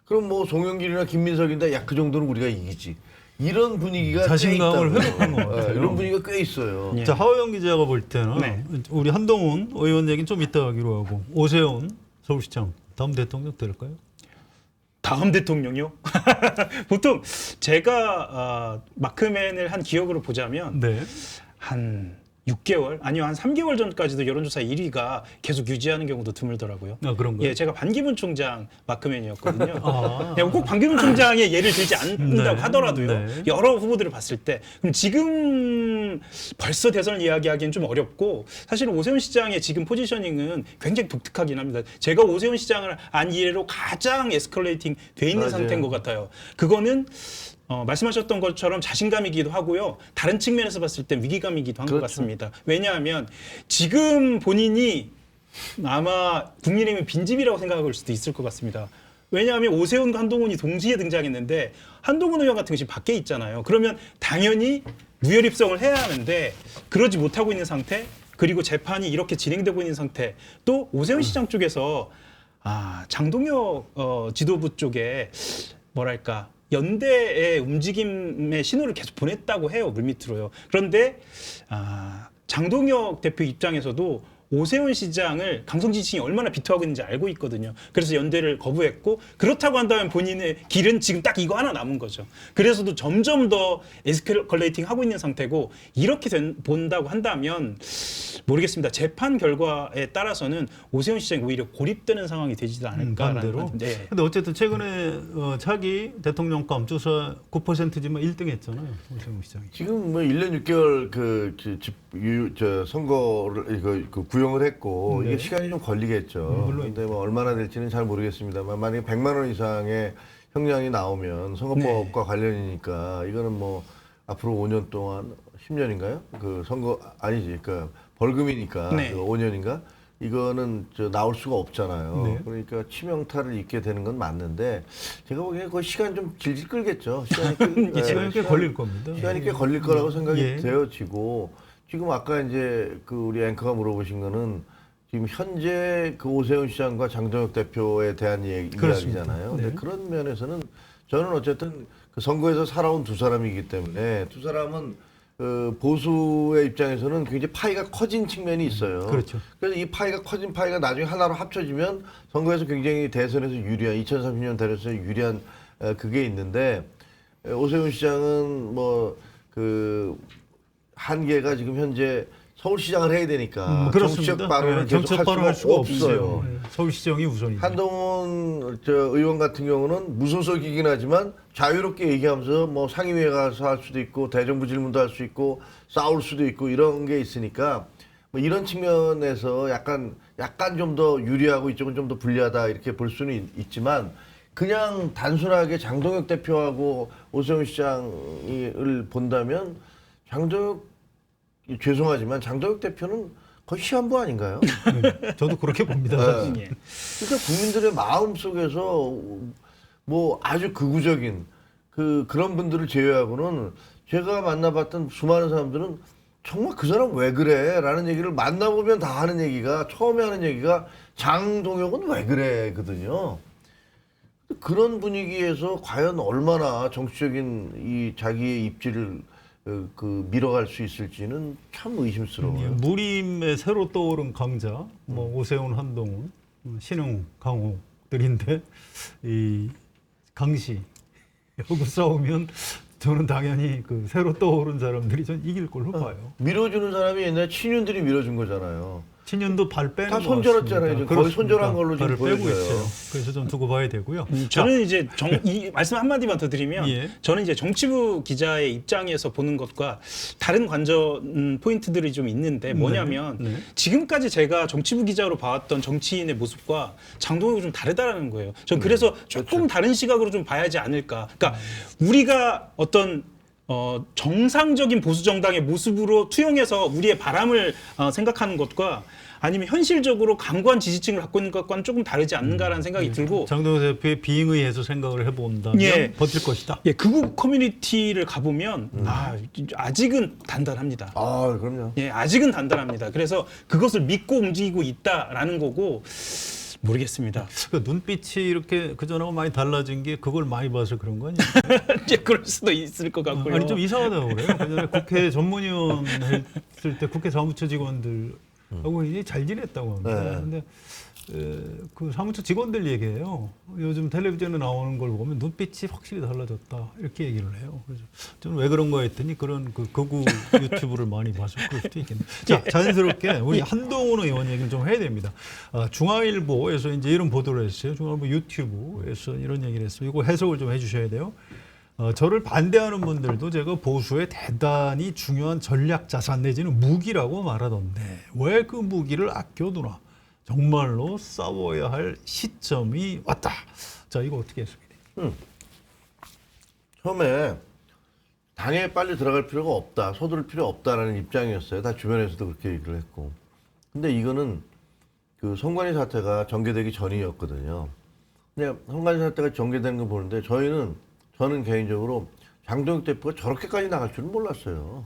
그럼 뭐 송영길이나 김민석인데 야, 그 정도는 우리가 이기지. 이런 분위기가 자신감을 꽤 있다고요. 회복한 것 같아요. 네, 이런 분위기가 꽤 있어요. 예. 자, 하호영 기자가 볼 때는 네. 우리 한동훈 의원 얘기는 좀 이따 하기로 하고 오세훈 서울시장 다음 대통령 될까요? 다음 대통령이요? 보통 제가 마크맨을 한 기억으로 보자면 네. 한 6개월 아니요 한 3개월 전까지도 여론조사 1위가 계속 유지하는 경우도 드물더라고요. 아, 그런가요? 예, 제가 반기문 총장 마크맨이었거든요. 아. 예, 꼭 반기문 총장의 예를 들지 않는다고 네. 하더라도요. 네. 여러 후보들을 봤을 때 그럼 지금 벌써 대선을 이야기하기엔 좀 어렵고 사실 오세훈 시장의 지금 포지셔닝은 굉장히 독특하긴 합니다. 제가 오세훈 시장을 안 이래로 가장 에스컬레이팅 돼 있는 맞아요. 상태인 것 같아요. 그거는 말씀하셨던 것처럼 자신감이기도 하고요. 다른 측면에서 봤을 때 위기감이기도 한 것 그렇죠. 같습니다. 왜냐하면 지금 본인이 아마 국민의힘은 빈집이라고 생각할 수도 있을 것 같습니다. 왜냐하면 오세훈과 한동훈이 동시에 등장했는데 한동훈 의원 같은 것이 밖에 있잖아요. 그러면 당연히 무혈 입성을 해야 하는데 그러지 못하고 있는 상태, 그리고 재판이 이렇게 진행되고 있는 상태, 또 오세훈 시장 쪽에서 장동혁 지도부 쪽에 뭐랄까 연대의 움직임의 신호를 계속 보냈다고 해요. 물밑으로요. 그런데 장동혁 대표 입장에서도 오세훈 시장을 강성 지지층이 얼마나 비토하고 있는지 알고 있거든요. 그래서 연대를 거부했고, 그렇다고 한다면 본인의 길은 지금 딱 이거 하나 남은 거죠. 그래서도 점점 더 에스컬레이팅 하고 있는 상태고, 이렇게 본다고 한다면 모르겠습니다. 재판 결과에 따라서는 오세훈 시장이 오히려 고립되는 상황이 되지도 않을까라는 반대로. 네. 근데 어쨌든 최근에 차기 대통령감 조사 9%지만 1등 했잖아요. 오세훈 시장이. 지금 뭐 1년 6개월 선거를 그 구형을 했고 네. 이게 시간이 좀 걸리겠죠. 물론. 그런데 뭐 얼마나 될지는 잘 모르겠습니다만 만약에 100만 원 이상의 형량이 나오면 선거법과 관련이니까 이거는 뭐 앞으로 5년 동안 10년인가요? 그 선거 아니지, 그 벌금이니까 네. 5년인가? 이거는 나올 수가 없잖아요. 네. 그러니까 치명타를 입게 되는 건 맞는데 제가 보기에는 그 시간 좀 질질 끌겠죠. 시간이 꽤 걸릴 겁니다. 시간이 꽤 걸릴 거라고 생각이 예. 되어지고, 지금 아까 이제 그 우리 앵커가 물어보신 거는 지금 현재 그 오세훈 시장과 장동혁 대표에 대한 그렇습니다. 이야기잖아요. 네. 근데 그런 면에서는 저는 어쨌든 그 선거에서 살아온 두 사람이기 때문에 두 사람은 그 보수의 입장에서는 굉장히 파이가 커진 측면이 있어요. 그렇죠. 그래서 이 파이가 커진 파이가 나중에 하나로 합쳐지면 선거에서 굉장히 대선에서 유리한, 2030년 대선에서 유리한 그게 있는데, 오세훈 시장은 뭐 그 한계가 지금 현재 서울시장을 해야 되니까 그렇습니다. 정치적 발언을 네, 계속 할 수가 없어요. 네, 서울시정이 우선이죠. 한동훈 의원 같은 경우는 무소속이긴 하지만 자유롭게 얘기하면서 뭐 상임위에 가서 할 수도 있고 대정부 질문도 할 수 있고 싸울 수도 있고 이런 게 있으니까 뭐 이런 측면에서 약간 좀 더 유리하고 이쪽은 좀 더 불리하다 이렇게 볼 수는 있지만, 그냥 단순하게 장동혁 대표하고 오세훈 시장을 본다면 죄송하지만 장동혁 대표는 거의 시한부 아닌가요? 네, 저도 그렇게 봅니다. 사실. 예. 그러니까 국민들의 마음 속에서 뭐 아주 극우적인 그런 분들을 제외하고는 제가 만나봤던 수많은 사람들은 정말 그 사람 왜 그래? 라는 얘기를 만나보면 다 하는 얘기가, 처음에 하는 얘기가 장동혁은 왜 그래?거든요. 그런 분위기에서 과연 얼마나 정치적인 이 자기의 입지를 밀어갈 수 있을지는 참 의심스러워요. 무림에 새로 떠오른 강자, 뭐 오세훈, 한동훈, 신흥, 강호들인데 이 강시 하고 싸우면 저는 당연히 그 새로 떠오른 사람들이 전 이길 걸로 봐요. 밀어주는 사람이 옛날에 친윤들이 밀어준 거잖아요. 친윤도 발 빼는 다 것 손절했잖아요. 같습니다. 지금 거의 손절한 걸로 지금 발을 빼고 보여져요. 있어요. 그래서 좀 두고 봐야 되고요. 저는 이제 이 말씀 한마디만 더 드리면, 예. 저는 이제 정치부 기자의 입장에서 보는 것과 다른 관전 포인트들이 좀 있는데 뭐냐면 네. 지금까지 제가 정치부 기자로 봐왔던 정치인의 모습과 장동혁이 좀 다르다는 거예요. 전 그래서 조금 다른 시각으로 좀 봐야지 않을까. 그러니까 우리가 어떤 정상적인 보수 정당의 모습으로 투영해서 우리의 바람을 생각하는 것과 아니면 현실적으로 강고한 지지층을 갖고 있는 것과는 조금 다르지 않는가라는 생각이 들고, 장동혁 대표의 비응의에서 생각을 해본다면 예. 버틸 것이다. 예, 극우 커뮤니티를 가보면 아직은 단단합니다. 아, 그럼요. 예, 아직은 단단합니다. 그래서 그것을 믿고 움직이고 있다라는 거고, 모르겠습니다. 그 눈빛이 이렇게 그전하고 많이 달라진 게 그걸 많이 봐서 그런 거 아니에요? 이제 그럴 수도 있을 것 같고요. 아니 좀 이상하다고 그래요. 그전에 국회 전문위원 했을 때 국회 사무처 직원들하고 이제 잘 지냈다고 합니다. 네. 근데 그 사무처 직원들 얘기해요. 요즘 텔레비전에 나오는 걸 보면 눈빛이 확실히 달라졌다 이렇게 얘기를 해요. 그래서 저는 왜 그런 거 했더니 그런 그 극우 유튜브를 많이 봐서 그럴 수도 있겠네요. 자, 자연스럽게 우리 한동훈 의원 얘기를 좀 해야 됩니다. 중앙일보에서 이제 이런 보도를 했어요. 중앙일보 유튜브에서 이런 얘기를 했어요. 이거 해석을 좀 해주셔야 돼요. 저를 반대하는 분들도 제가 보수의 대단히 중요한 전략 자산 내지는 무기라고 말하던데 왜 그 무기를 아껴두나? 정말로 싸워야 할 시점이 왔다. 자, 이거 어떻게 해석해요? 처음에 당에 빨리 들어갈 필요가 없다, 서두를 필요 없다라는 입장이었어요. 다 주변에서도 그렇게 얘기를 했고. 근데 이거는 그 선관위 사태가 전개되기 전이었거든요. 근데 선관위 사태가 전개되는 거 보는데 저는 개인적으로 장동혁 대표가 저렇게까지 나갈 줄은 몰랐어요.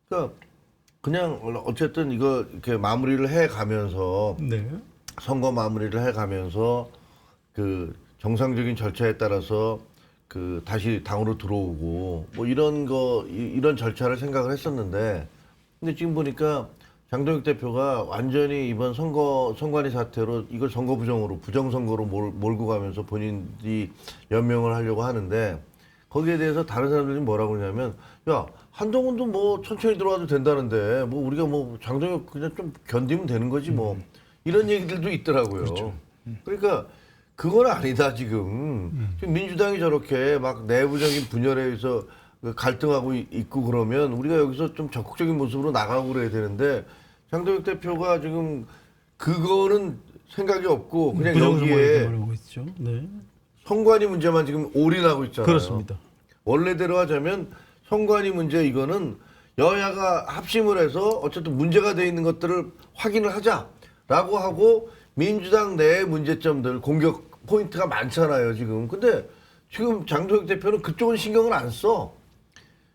그러니까 그냥 어쨌든 이거 이렇게 마무리를 해 가면서 네. 선거 마무리를 해 가면서 그 정상적인 절차에 따라서 그 다시 당으로 들어오고 뭐 이런 절차를 생각을 했었는데 근데 지금 보니까 장동혁 대표가 완전히 이번 선관위 사태로 이걸 선거 부정으로 부정선거로 몰고 가면서 본인이 연명을 하려고 하는데 거기에 대해서 다른 사람들이 뭐라고 그러냐면 야 한동훈도 뭐 천천히 들어와도 된다는데 뭐 우리가 뭐 장동혁 그냥 좀 견디면 되는 거지 뭐 이런 얘기들도 있더라고요. 그렇죠. 그러니까 그건 아니다 지금. 지금 민주당이 저렇게 막 내부적인 분열에 의해서 갈등하고 있고 그러면 우리가 여기서 좀 적극적인 모습으로 나가고 그래야 되는데 장동혁 대표가 지금 그거는 생각이 없고 그냥 부정선거에 여기에 말하고 있죠. 네. 선관위 문제만 지금 올인하고 있잖아요. 그렇습니다. 원래대로 하자면 선관위 문제 이거는 여야가 합심을 해서 어쨌든 문제가 돼 있는 것들을 확인을 하자라고 하고 민주당 내의 문제점들 공격 포인트가 많잖아요 지금. 근데 지금 장동혁 대표는 그쪽은 신경을 안 써.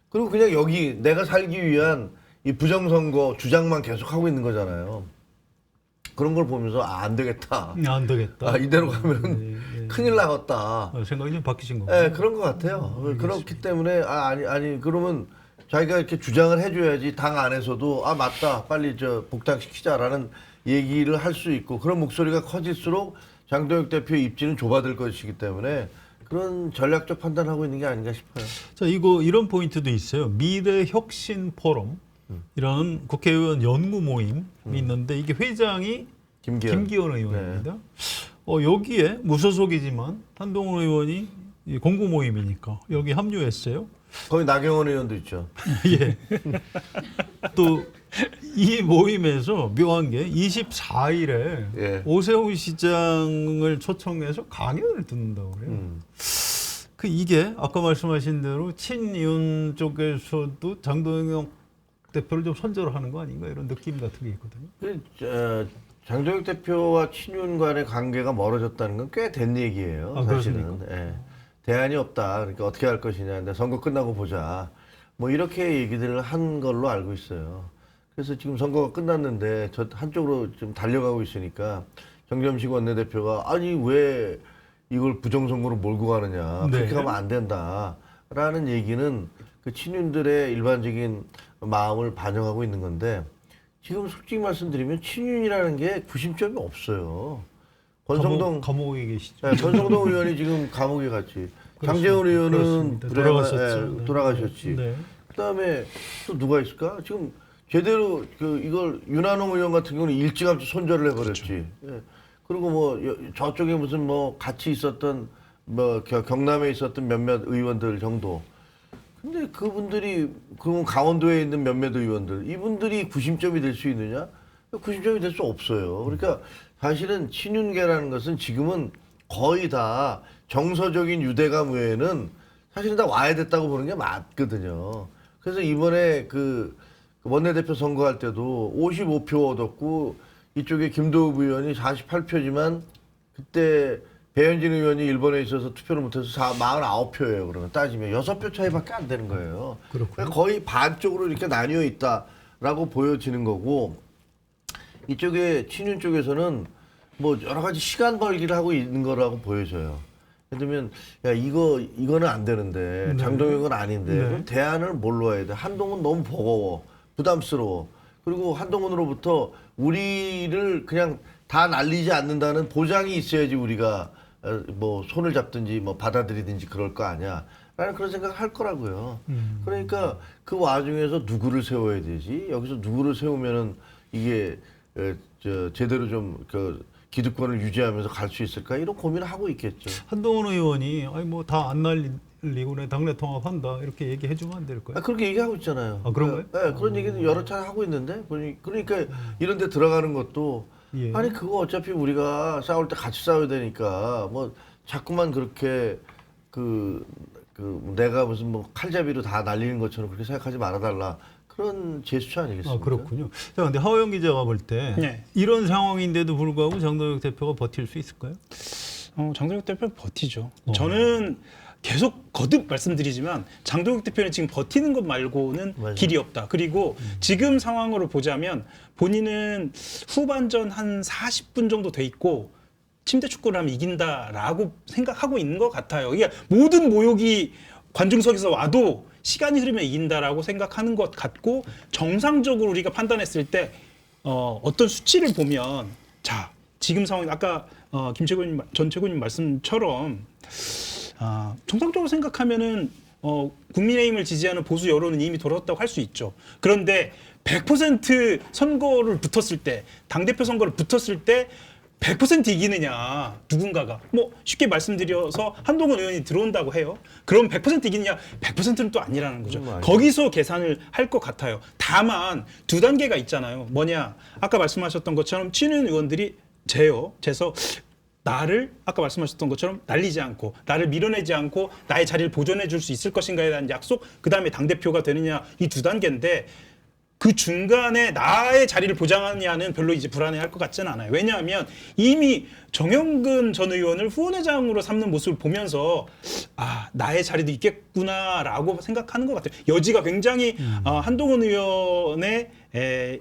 그리고 그냥 여기 내가 살기 위한 이 부정선거 주장만 계속 하고 있는 거잖아요. 그런 걸 보면서 안 되겠다. 안 되겠다. 이대로 가면 큰일 나겠다. 생각이 좀 바뀌신 거예요. 네, 그런 것 같아요. 그렇기 때문에 아니 그러면 자기가 이렇게 주장을 해줘야지 당 안에서도 맞다 빨리 복당시키자라는 얘기를 할 수 있고 그런 목소리가 커질수록 장동혁 대표의 입지는 좁아들 것이기 때문에 그런 전략적 판단하고 있는 게 아닌가 싶어요. 자, 이런 포인트도 있어요. 미래혁신 포럼 이라는 국회의원 연구 모임이 있는데 이게 회장이 김기현 의원입니다. 여기에 무소속이지만 한동훈 의원이 공구 모임이니까 여기 합류했어요. 거기 나경원 의원도 있죠. 예. 또 이 모임에서 묘한 게 24일에 예. 오세훈 시장을 초청해서 강연을 듣는다고 그래요. 이게 아까 말씀하신 대로 친윤 쪽에서도 장동혁 대표를 좀 선전을 하는 거 아닌가 이런 느낌 같은 게 있거든요. 장동혁 대표와 친윤 간의 관계가 멀어졌다는 건 꽤 된 얘기예요. 사실은. 예. 대안이 없다. 그러니까 어떻게 할 것이냐. 근데 선거 끝나고 보자. 뭐 이렇게 얘기들을 한 걸로 알고 있어요. 그래서 지금 선거가 끝났는데 저 한쪽으로 좀 달려가고 있으니까 정점식 원내대표가 아니 왜 이걸 부정선거로 몰고 가느냐. 네. 그렇게 가면 안 된다라는 얘기는 그 친윤들의 일반적인 마음을 반영하고 있는 건데 지금 솔직히 말씀드리면 친윤이라는 게 구심점이 없어요. 권성동 감옥에 계시죠. 네, 권성동 의원이 지금 감옥에 갔지. 장재원 의원은 돌아가셨죠. 돌아가셨지. 네. 그다음에 또 누가 있을까? 지금 제대로 이걸 윤한홍 의원 같은 경우는 일찌감치 손절을 해버렸지. 예. 그리고 뭐 저쪽에 무슨 뭐 같이 있었던 뭐 경남에 있었던 몇몇 의원들 정도. 근데 그분들이 그러면 강원도에 있는 몇몇 의원들 이분들이 구심점이 될 수 있느냐? 구심점이 될 수 없어요. 그러니까 사실은 친윤계라는 것은 지금은 거의 다 정서적인 유대감 외에는 사실은 다 와야 됐다고 보는 게 맞거든요. 그래서 이번에 그 원내대표 선거할 때도 55표 얻었고 이쪽에 김도읍 의원이 48표지만 그때 배현진 의원이 일본에 있어서 투표를 못해서 49표예요. 그러면 따지면 6표 차이밖에 안 되는 거예요. 그러니까 거의 반쪽으로 이렇게 나뉘어 있다라고 보여지는 거고 이쪽에 친윤 쪽에서는 뭐 여러 가지 시간 벌기를 하고 있는 거라고 보여져요. 예를 들면 야 이거는 안 되는데 장동혁은 아닌데 그럼 대안을 뭘로 해야 돼? 한동훈 너무 버거워, 부담스러워. 그리고 한동훈으로부터 우리를 그냥 다 날리지 않는다는 보장이 있어야지 우리가 뭐 손을 잡든지 뭐 받아들이든지 그럴 거 아니야. 라는 그런 생각을 할 거라고요. 그러니까 그 와중에서 누구를 세워야 되지? 여기서 누구를 세우면은 이게 제대로 좀 기득권을 유지하면서 갈 수 있을까? 이런 고민을 하고 있겠죠. 한동훈 의원이 아니 뭐 다 안 날리고 내 당내 통합한다 이렇게 얘기해 주면 안 될까요? 그렇게 얘기하고 있잖아요. 그런가요? 네, 그런 얘기는 여러 차례 하고 있는데 그러니까 이런 데 들어가는 것도 예. 아니 그거 어차피 우리가 싸울 때 같이 싸워야 되니까 뭐 자꾸만 그렇게 내가 무슨 뭐 칼잡이로 다 날리는 것처럼 그렇게 생각하지 말아달라. 그런 제스처 아니겠습니까? 아, 그렇군요. 자, 근데 하호영 기자가 볼 때 네. 이런 상황인데도 불구하고 장동혁 대표가 버틸 수 있을까요? 장동혁 대표는 버티죠. 저는 계속 거듭 말씀드리지만 장동혁 대표는 지금 버티는 것 말고는 맞아요. 길이 없다. 그리고 지금 상황으로 보자면 본인은 후반전 한 40분 정도 돼 있고 침대 축구를 하면 이긴다라고 생각하고 있는 것 같아요. 이게 모든 모욕이 관중석에서 와도 시간이 흐르면 이긴다라고 생각하는 것 같고 정상적으로 우리가 판단했을 때 어떤 수치를 보면 자 지금 상황 아까 김최곤 전 최고님 말씀처럼 정상적으로 생각하면은 국민의힘을 지지하는 보수 여론은 이미 돌아왔다고 할 수 있죠. 그런데 100% 선거를 붙었을 때 당대표 선거를 붙었을 때 100% 이기느냐 누군가가 뭐 쉽게 말씀드려서 한동훈 의원이 들어온다고 해요. 그럼 100% 이기느냐 100%는 또 아니라는 거죠. 거기서 계산을 할 것 같아요. 다만 두 단계가 있잖아요. 뭐냐 아까 말씀하셨던 것처럼 친윤 의원들이 재서 나를 아까 말씀하셨던 것처럼 날리지 않고 나를 밀어내지 않고 나의 자리를 보존해 줄 수 있을 것인가에 대한 약속 그다음에 당대표가 되느냐 이 두 단계인데 그 중간에 나의 자리를 보장하느냐는 별로 이제 불안해할 것 같지는 않아요. 왜냐하면 이미 정영근 전 의원을 후원회장으로 삼는 모습을 보면서 나의 자리도 있겠구나라고 생각하는 것 같아요. 여지가 굉장히 한동훈 의원의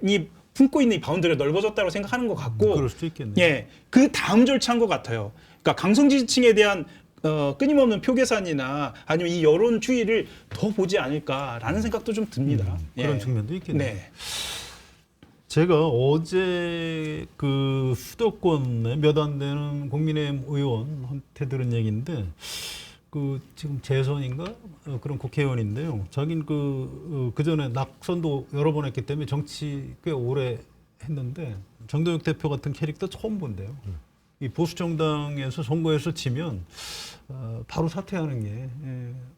이 품고 있는 이 바운더리가 넓어졌다고 생각하는 것 같고, 그럴 수도 있겠네요. 예, 그 다음 절차인 것 같아요. 그러니까 강성 지지층에 대한 끊임없는 표 계산이나 아니면 이 여론 추이를 더 보지 않을까라는 생각도 좀 듭니다. 그런 예. 측면도 있겠네요. 네. 제가 어제 그 수도권에 몇 안 되는 국민의힘 의원한테 들은 얘기인데 그 지금 재선인가 그런 국회의원인데요. 자기는 그 전에 낙선도 여러 번 했기 때문에 정치 꽤 오래 했는데 장동혁 대표 같은 캐릭터 처음 본대요. 이 보수 정당에서 선거에서 지면 바로 사퇴하는 게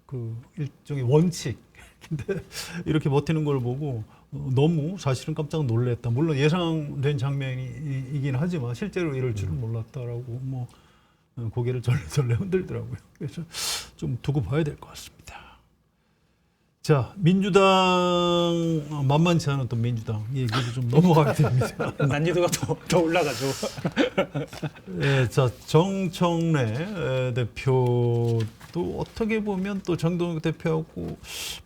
그 일종의 원칙. 근데 이렇게 버티는 걸 보고 너무 사실은 깜짝 놀랐다. 물론 예상된 장면이긴 하지만 실제로 이럴 줄은 몰랐다라고 뭐 고개를 절레절레 흔들더라고요. 그래서 좀 두고 봐야 될 것 같습니다. 자, 민주당 만만치 않은 또 민주당 얘기를 좀 넘어가게 됩니다. 난이도가 더 올라가죠. 네, 자 정청래 대표도 어떻게 보면 또 장동혁 대표하고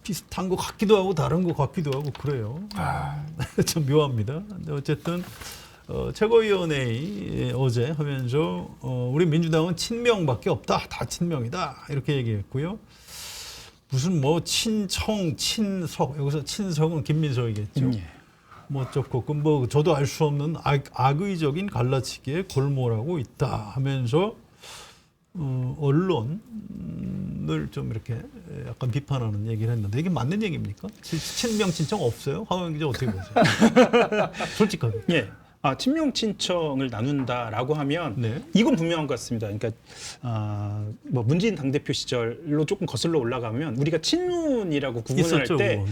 비슷한 것 같기도 하고 다른 것 같기도 하고 그래요. 참 묘합니다. 근데 어쨌든 최고위원회의 어제 하면서 우리 민주당은 친명밖에 없다. 다 친명이다. 이렇게 얘기했고요. 무슨 뭐 친청, 친석 여기서 친석은 김민석이겠죠. 뭐 어쩌고 뭐 저도 알 수 없는 악의적인 갈라치기에 골몰하고 있다 하면서 언론을 좀 이렇게 약간 비판하는 얘기를 했는데 이게 맞는 얘기입니까? 친명 친청 없어요? 하호영 기자 어떻게 보세요? 솔직하게. 예. 친명 친청을 나눈다라고 하면 네. 이건 분명한 것 같습니다. 그러니까 뭐 문재인 당대표 시절로 조금 거슬러 올라가면 우리가 친문이라고 구분을 할 때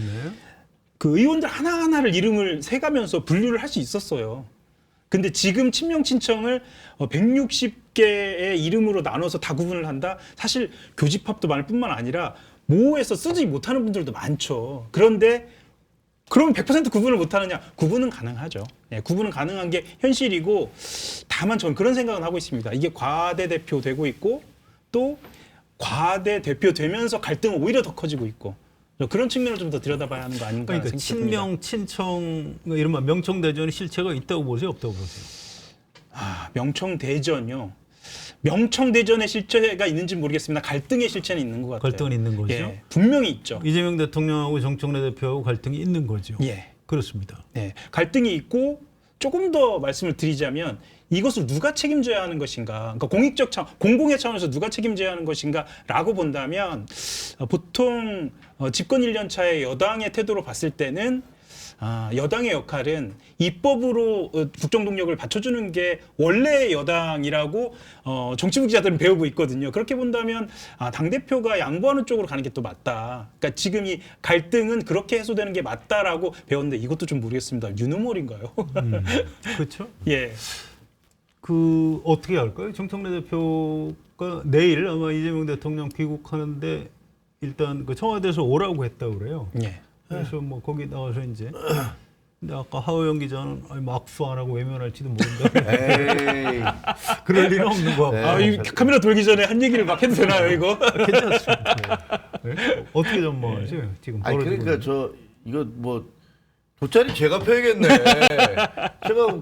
그 의원들 하나하나를 이름을 세가면서 분류를 할 수 있었어요. 근데 지금 친명 친청을 160개의 이름으로 나눠서 다 구분을 한다? 사실 교집합도 많을 뿐만 아니라 모호해서 쓰지 못하는 분들도 많죠. 그런데 그럼 100% 구분을 못하느냐? 구분은 가능하죠. 예, 구분은 가능한 게 현실이고 다만 전 그런 생각은 하고 있습니다. 이게 과대 대표 되고 있고 또 과대 대표 되면서 갈등은 오히려 더 커지고 있고 그런 측면을 좀 더 들여다봐야 하는 거 아닌가 그러니까 생각합니다. 친명, 친청 이른바 명청대전의 실체가 있다고 보세요? 없다고 보세요? 명청대전요. 명청대전의 실체가 있는지 모르겠습니다. 갈등의 실체는 있는 것 같아요. 갈등은 있는 거죠? 예, 분명히 있죠. 이재명 대통령하고 정청래 대표하고 갈등이 있는 거죠. 예. 그렇습니다. 네, 갈등이 있고 조금 더 말씀을 드리자면 이것을 누가 책임져야 하는 것인가, 그러니까 공공의 차원에서 누가 책임져야 하는 것인가라고 본다면 보통 집권 1년 차의 여당의 태도로 봤을 때는 여당의 역할은 입법으로 국정 동력을 받쳐주는 게 원래 여당이라고 정치부 기자들은 배우고 있거든요. 그렇게 본다면 당대표가 양보하는 쪽으로 가는 게 또 맞다. 그러니까 지금 이 갈등은 그렇게 해소되는 게 맞다라고 배웠는데 이것도 좀 모르겠습니다. 유노몰인가요? 그렇죠? 예. 그 어떻게 할까요? 정청래 대표가 내일 아마 이재명 대통령 귀국하는데 일단 그 청와대에서 오라고 했다고 그래요. 예. 그래서 뭐 거기 나와서 이제 근데 아까 하호영 기자는 아니, 막수 안 하고 외면할지도 모른다. 에이. 그럴 리는 없는 거. 네. 아, 이 카메라 돌기 전에 한 얘기를 막 해도 되나요, 이거? 괜찮습니다. 네? 어떻게 전망하세요? 지금 아니 벌어지고 그러니까 있는. 저 이거 뭐 돗자리 제가 펴야겠네. 제가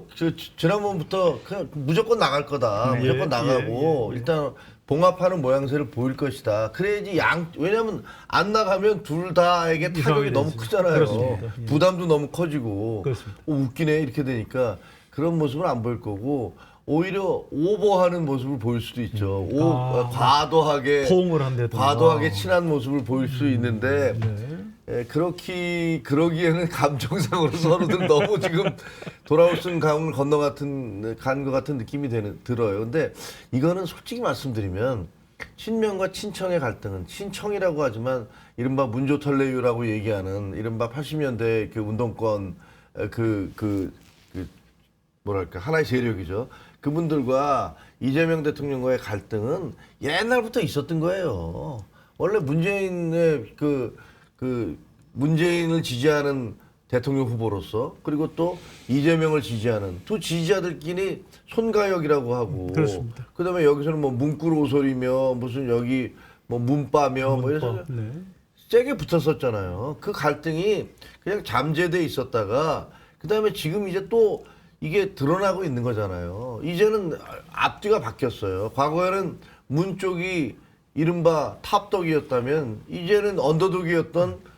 지난번부터 그냥 무조건 나갈 거다. 네. 무조건 예, 나가고 예, 예. 일단 봉합하는 모양새를 보일 것이다. 그래야지 왜냐하면 안 나가면 둘 다에게 타격이 이상하게 너무 되지. 크잖아요. 그렇습니다. 예. 부담도 너무 커지고 그렇습니다. 웃기네 이렇게 되니까 그런 모습은 안 보일 거고 오히려 오버하는 모습을 보일 수도 있죠. 과도하게 포옹을 한다든가. 과도하게 친한 모습을 보일 수 있는데 네. 예, 그러기에는 감정상으로 서로들 너무 지금 돌아올 수 있는 강을 건너 간 것 같은 느낌이 들어요. 근데 이거는 솔직히 말씀드리면 친명과 친청의 갈등은 친청이라고 하지만 이른바 문조털레유라고 얘기하는 이른바 80년대 그 운동권 뭐랄까 하나의 세력이죠. 그분들과 이재명 대통령과의 갈등은 옛날부터 있었던 거예요. 원래 문재인의 문재인을 지지하는 대통령 후보로서 그리고 또 이재명을 지지하는 두 지지자들끼리 손가역이라고 하고 그렇습니다. 그다음에 여기서는 뭐 문구로 오소리며 무슨 여기 뭐 문빠며 뭐 이래서 네. 세게 붙었었잖아요. 그 갈등이 그냥 잠재돼 있었다가 그다음에 지금 이제 또 이게 드러나고 있는 거잖아요. 이제는 앞뒤가 바뀌었어요. 과거에는 문 쪽이 이른바 탑덕이었다면 이제는 언더독이었던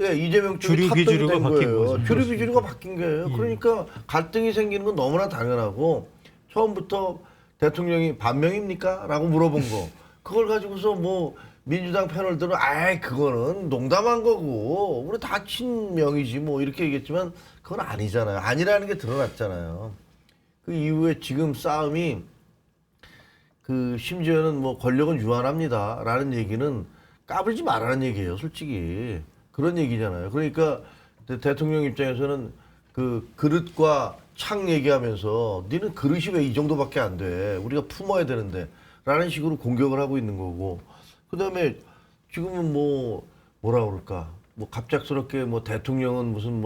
이재명 쪽이 주류 탑덕이 비주류가 된 바뀐 거예요. 거죠. 주류 비주류가 바뀐 거예요. 예. 그러니까 갈등이 생기는 건 너무나 당연하고 처음부터 대통령이 반명입니까? 라고 물어본 거. 그걸 가지고서 뭐 민주당 패널들은 아이 그거는 농담한 거고 우리 다 친명이지 뭐 이렇게 얘기했지만 그건 아니잖아요. 아니라는 게 드러났잖아요. 그 이후에 지금 싸움이 심지어는 뭐 권력은 유한합니다라는 얘기는 까불지 말라는 얘기예요, 솔직히. 그런 얘기잖아요. 그러니까 대통령 입장에서는 그 그릇과 창 얘기하면서 니는 그릇이 왜 이 정도밖에 안 돼? 우리가 품어야 되는데 라는 식으로 공격을 하고 있는 거고 그다음에 지금은 뭐라 그럴까? 뭐 갑작스럽게 뭐 대통령은 무슨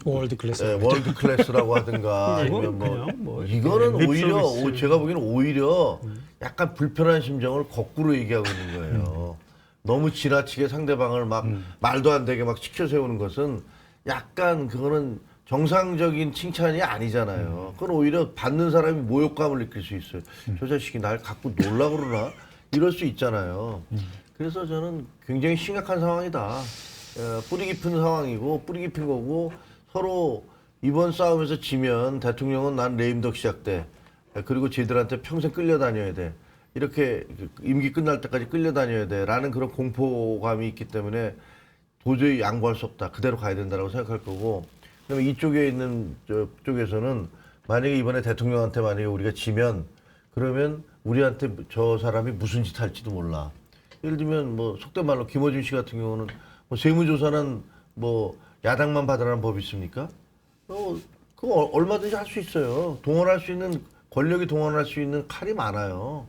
월드 클래스. 월드 클래스라고 하든가 아니면 그냥 뭐 이거는 립 오히려 서비스. 제가 보기에는 오히려 약간 불편한 심정을 거꾸로 얘기하고 있는 거예요. 너무 지나치게 상대방을 막 말도 안 되게 막 시켜 세우는 것은 약간 그거는 정상적인 칭찬이 아니잖아요. 그건 오히려 받는 사람이 모욕감을 느낄 수 있어요. 저 자식이 날 갖고 놀라 그러나 이럴 수 있잖아요. 그래서 저는 굉장히 심각한 상황이다. 뿌리 깊은 상황이고 뿌리 깊은 거고 서로 이번 싸움에서 지면 대통령은 난 레임덕 시작돼. 그리고 쟤들한테 평생 끌려다녀야 돼. 이렇게 임기 끝날 때까지 끌려다녀야 돼. 라는 그런 공포감이 있기 때문에 도저히 양보할 수 없다. 그대로 가야 된다고 생각할 거고. 그다음에 이쪽에 있는 쪽에서는 만약에 이번에 대통령한테 만약에 우리가 지면 그러면 우리한테 저 사람이 무슨 짓 할지도 몰라. 예를 들면 뭐 속된 말로 김어준 씨 같은 경우는 뭐 세무조사는 뭐 야당만 받으라는 법이 있습니까? 그거 얼마든지 할 수 있어요. 동원할 수 있는 권력이 동원할 수 있는 칼이 많아요.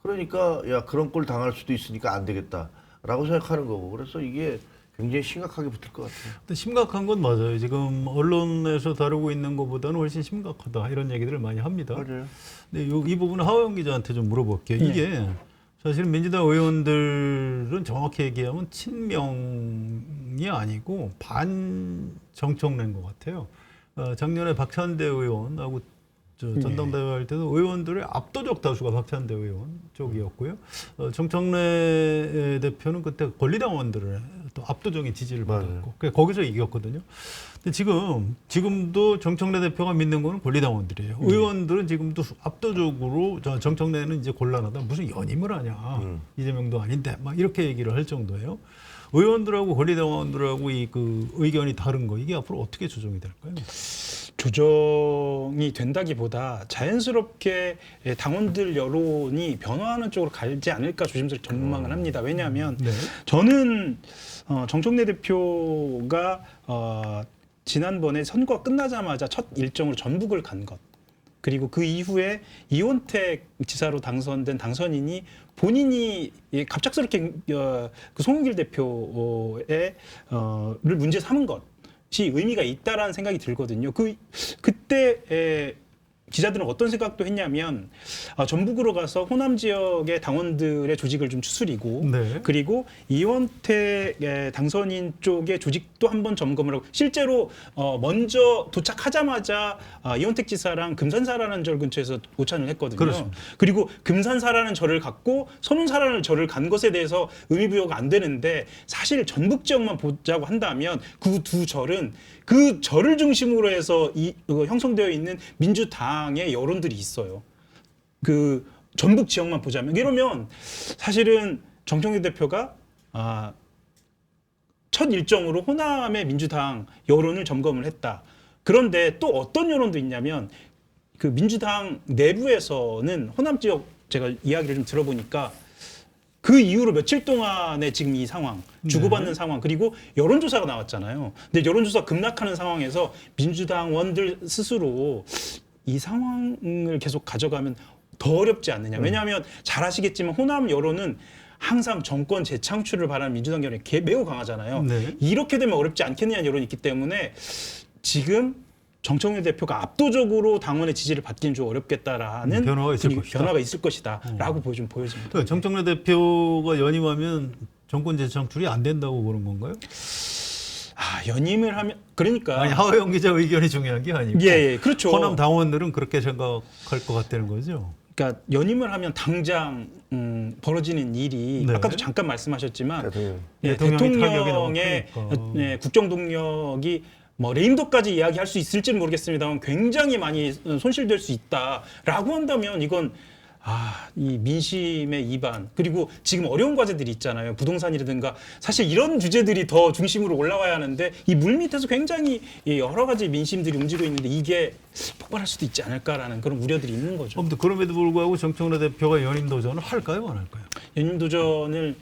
그러니까 야 그런 꼴 당할 수도 있으니까 안 되겠다라고 생각하는 거고. 그래서 이게 굉장히 심각하게 붙을 것 같아요. 근데 심각한 건 맞아요. 지금 언론에서 다루고 있는 것보다는 훨씬 심각하다 이런 얘기들을 많이 합니다. 맞아요. 근데 이 부분은 하호영 기자한테 좀 물어볼게요. 이게 사실 민주당 의원들은 정확히 얘기하면 친명이 아니고 반정청래인 것 같아요. 작년에 박찬대 의원하고 전당대회 할 때도 의원들의 압도적 다수가 박찬대 의원 쪽이었고요. 정청래 대표는 그때 권리당원들의 또 압도적인 지지를 받았고 거기서 이겼거든요. 근데 지금도 정청래 대표가 믿는 거는 권리당원들이에요. 의원들은 지금도 압도적으로 정청래는 이제 곤란하다. 무슨 연임을 하냐. 이재명도 아닌데 막 이렇게 얘기를 할 정도예요. 의원들하고 권리당원들하고 그 의견이 다른 거 이게 앞으로 어떻게 조정이 될까요? 조정이 된다기보다 자연스럽게 당원들 여론이 변화하는 쪽으로 가지 않을까 조심스럽게 전망을 합니다. 왜냐하면 저는 정청래 대표가 지난번에 선거가 끝나자마자 첫 일정으로 전북을 간 것. 그리고 그 이후에 이원택 지사로 당선된 당선인이 본인이 갑작스럽게 그 송영길 대표의 를 문제 삼은 것이 의미가 있다라는 생각이 들거든요. 그때 기자들은 어떤 생각도 했냐면 전북으로 가서 호남 지역의 당원들의 조직을 좀 추스리고 네. 그리고 이원택 당선인 쪽의 조직도 한번 점검을 하고 실제로 먼저 도착하자마자 이원택 지사랑 금산사라는 절 근처에서 오찬을 했거든요. 그렇습니다. 그리고 금산사라는 절을 갖고 선운사라는 절을 간 것에 대해서 의미부여가 안 되는데 사실 전북 지역만 보자고 한다면 그 두 절은 그 절을 중심으로 해서 형성되어 있는 민주당의 여론들이 있어요. 그 전북 지역만 보자면 이러면 사실은 정청래 대표가 첫 일정으로 호남의 민주당 여론을 점검을 했다. 그런데 또 어떤 여론도 있냐면 그 민주당 내부에서는 호남 지역 제가 이야기를 좀 들어보니까 그 이후로 며칠 동안의 지금 이 상황, 주고받는 상황, 그리고 여론조사가 나왔잖아요. 근데 여론조사 급락하는 상황에서 민주당원들 스스로 이 상황을 계속 가져가면 더 어렵지 않느냐. 왜냐하면 잘 아시겠지만 호남 여론은 항상 정권 재창출을 바라는 민주당 여론이 매우 강하잖아요. 네. 이렇게 되면 어렵지 않겠느냐는 여론이 있기 때문에 지금 정청래 대표가 압도적으로 당원의 지지를 받기는 좀 어렵겠다라는 변화가 있을 것이다. 변화가 있을 것이다라고 좀 보여집니다. 정청래 대표가 연임하면 정권 재창출이 안 된다고 보는 건가요? 연임을 하면 그러니까 아니 하호영 기자 의견이 중요한 게 아니고 예, 그렇죠. 호남 당원들은 그렇게 생각할 것 같다는 거죠. 그러니까 연임을 하면 당장 벌어지는 일이 네. 아까도 잠깐 말씀하셨지만 대통령이 탄력이 대통령의 나오니까. 국정 동력이 뭐 레임덕까지 이야기할 수 있을지는 모르겠습니다만 굉장히 많이 손실될 수 있다라고 한다면 이건 이 민심의 이반 그리고 지금 어려운 과제들이 있잖아요. 부동산이라든가 사실 이런 주제들이 더 중심으로 올라와야 하는데 이 물밑에서 굉장히 여러 가지 민심들이 움직이고 있는데 이게 폭발할 수도 있지 않을까라는 그런 우려들이 있는 거죠. 아무튼 그럼에도 불구하고 정청래 대표가 연임 도전을 할까요, 안 할까요? 연임 도전을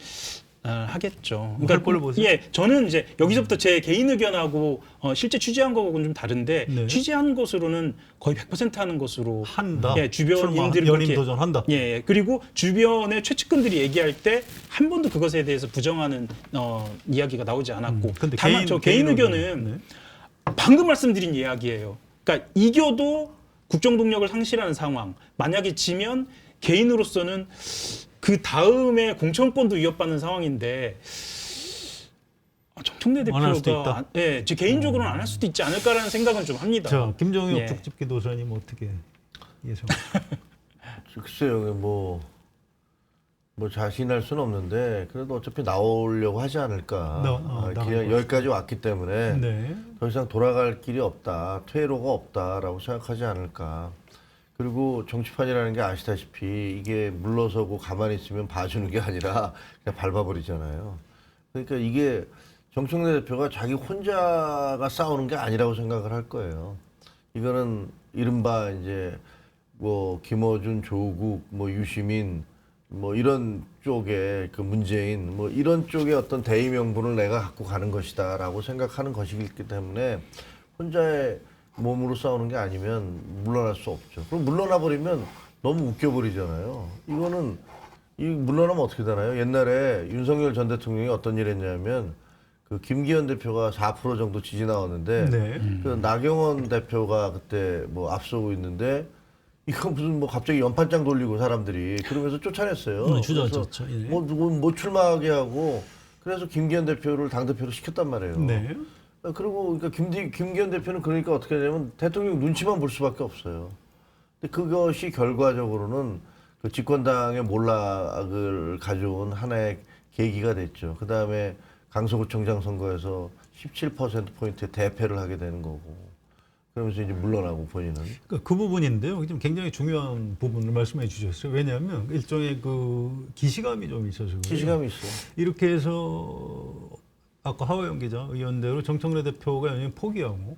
하겠죠. 할 걸로 보세요? 예, 저는 이제 여기서부터 제 개인 의견하고 실제 취재한 거하고는 좀 다른데 네. 취재한 것으로는 거의 100% 하는 것으로 한다. 예, 주변인들이 연임 그렇게 도전한다. 예, 그리고 주변의 최측근들이 얘기할 때 한 번도 그것에 대해서 부정하는 이야기가 나오지 않았고 근데 다만 저 개인 의견은 네. 방금 말씀드린 이야기예요. 그러니까 이겨도 국정 동력을 상실하는 상황. 만약에 지면 개인으로서는 그 다음에 공천권도 위협받는 상황인데 정청래 안할 수도 대표가 있다? 예, 제 개인적으로는 안 할 수도 있지 않을까라는 생각은 좀 합니다. 자, 김정혁 예. 북집기 도사님 어떻게 예상? 글쎄요, 뭐 자신할 수는 없는데 그래도 어차피 나오려고 하지 않을까. 나갈 그냥 여기까지 왔기 때문에 네. 더 이상 돌아갈 길이 없다, 퇴로가 없다라고 생각하지 않을까. 그리고 정치판이라는 게 아시다시피 이게 물러서고 가만히 있으면 봐주는 게 아니라 그냥 밟아버리잖아요. 그러니까 이게 정청래 대표가 자기 혼자가 싸우는 게 아니라고 생각을 할 거예요. 이거는 이른바 이제 뭐 김어준, 조국, 뭐 유시민 뭐 이런 쪽에 그 문재인 뭐 이런 쪽의 어떤 대의 명분을 내가 갖고 가는 것이다라고 생각하는 것이기 때문에 혼자의 몸으로 싸우는 게 아니면 물러날 수 없죠. 그럼 물러나 버리면 너무 웃겨버리잖아요. 이거는 물러나면 어떻게 되나요? 옛날에 윤석열 전 대통령이 어떤 일 했냐면 그 김기현 대표가 4% 정도 지지 나왔는데 네. 그 나경원 대표가 그때 뭐 앞서고 있는데 이거 무슨 뭐 갑자기 연판장 돌리고 사람들이 그러면서 쫓아냈어요. 주저앉았죠. 예. 뭐 출마하게 하고 그래서 김기현 대표를 당대표로 시켰단 말이에요. 네. 그리고 그러니까 김기현 대표는 그러니까 어떻게 하냐면 대통령 눈치만 볼 수밖에 없어요. 근데 그것이 결과적으로는 그 집권당의 몰락을 가져온 하나의 계기가 됐죠. 그 다음에 강서구청장 선거에서 17%포인트의 대패를 하게 되는 거고. 그러면서 이제 물러나고 본인은. 그러니까 그 부분인데요. 좀 굉장히 중요한 부분을 말씀해 주셨어요. 왜냐하면 일종의 그 기시감이 좀 있어서. 기시감이 있어. 이렇게 해서 아까 하호영 기자 의원대로 정청래 대표가 연임 포기하고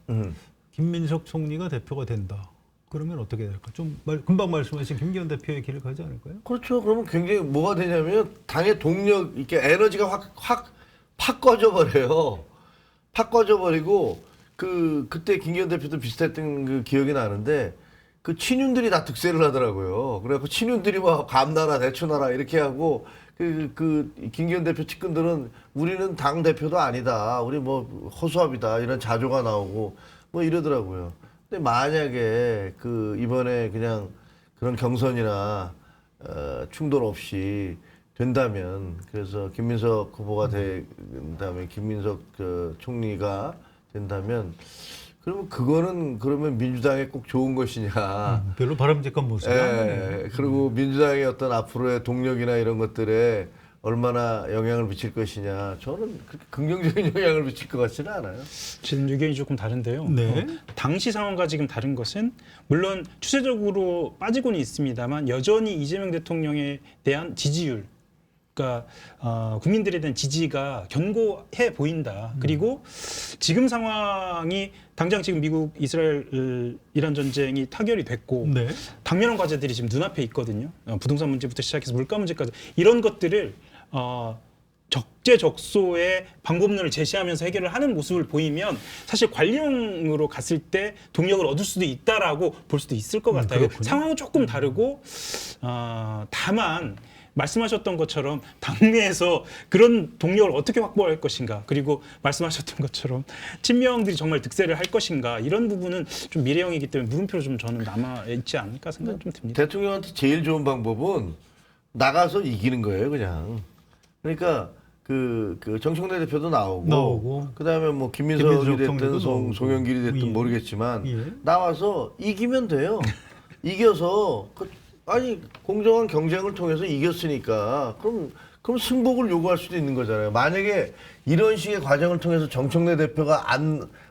김민석 총리가 대표가 된다. 그러면 어떻게 될까? 좀 금방 말씀하신 김기현 대표의 길을 가지 않을까요? 그렇죠. 그러면 굉장히 뭐가 되냐면 당의 동력, 이렇게 에너지가 팍 꺼져버려요. 팍 꺼져버리고 그때 김기현 대표도 비슷했던 그 기억이 나는데 그 친윤들이 다 득세를 하더라고요. 그래갖고 친윤들이 막 감나라 대추나라 이렇게 하고 김기현 대표 측근들은 우리는 당 대표도 아니다. 우리 뭐 허수아비다 이런 자조가 나오고 뭐 이러더라고요. 근데 만약에 이번에 그냥 그런 경선이나 충돌 없이 된다면 그래서 김민석 후보가 된 다음에 김민석 총리가 된다면 그러면 그러면 민주당에 꼭 좋은 것이냐. 별로 바람직한 모습이 아니에요. 그리고 민주당의 어떤 앞으로의 동력이나 이런 것들에 얼마나 영향을 미칠 것이냐. 저는 그렇게 긍정적인 영향을 미칠 것 같지는 않아요. 지금 의견이 조금 다른데요. 네. 당시 상황과 지금 다른 것은 물론 추세적으로 빠지고는 있습니다만 여전히 이재명 대통령에 대한 지지율, 그러니까 국민들에 대한 지지가 견고해 보인다. 그리고 지금 상황이 당장 지금 미국 이스라엘 이란 전쟁이 타결이 됐고 네. 당면한 과제들이 지금 눈앞에 있거든요. 부동산 문제부터 시작해서 물가 문제까지 이런 것들을 적재적소의 방법론을 제시하면서 해결을 하는 모습을 보이면 사실 관리형으로 갔을 때 동력을 얻을 수도 있다라고 볼 수도 있을 것 같아요. 그렇군요. 상황은 조금 다르고 다만 말씀하셨던 것처럼 당내에서 그런 동력을 어떻게 확보할 것인가, 그리고 말씀하셨던 것처럼 친명들이 정말 득세를 할 것인가, 이런 부분은 좀 미래형이기 때문에 물음표로 좀 저는 남아 있지 않을까 생각이 좀 듭니다. 대통령한테 제일 좋은 방법은 나가서 이기는 거예요, 그냥. 그러니까 정청래 대표도 나오고 그다음에 뭐 김민석이 됐든 송영길이 됐든 예. 모르겠지만 예. 나와서 이기면 돼요. 이겨서 공정한 경쟁을 통해서 이겼으니까 그럼 승복을 요구할 수도 있는 거잖아요. 만약에 이런 식의 과정을 통해서 정청래 대표가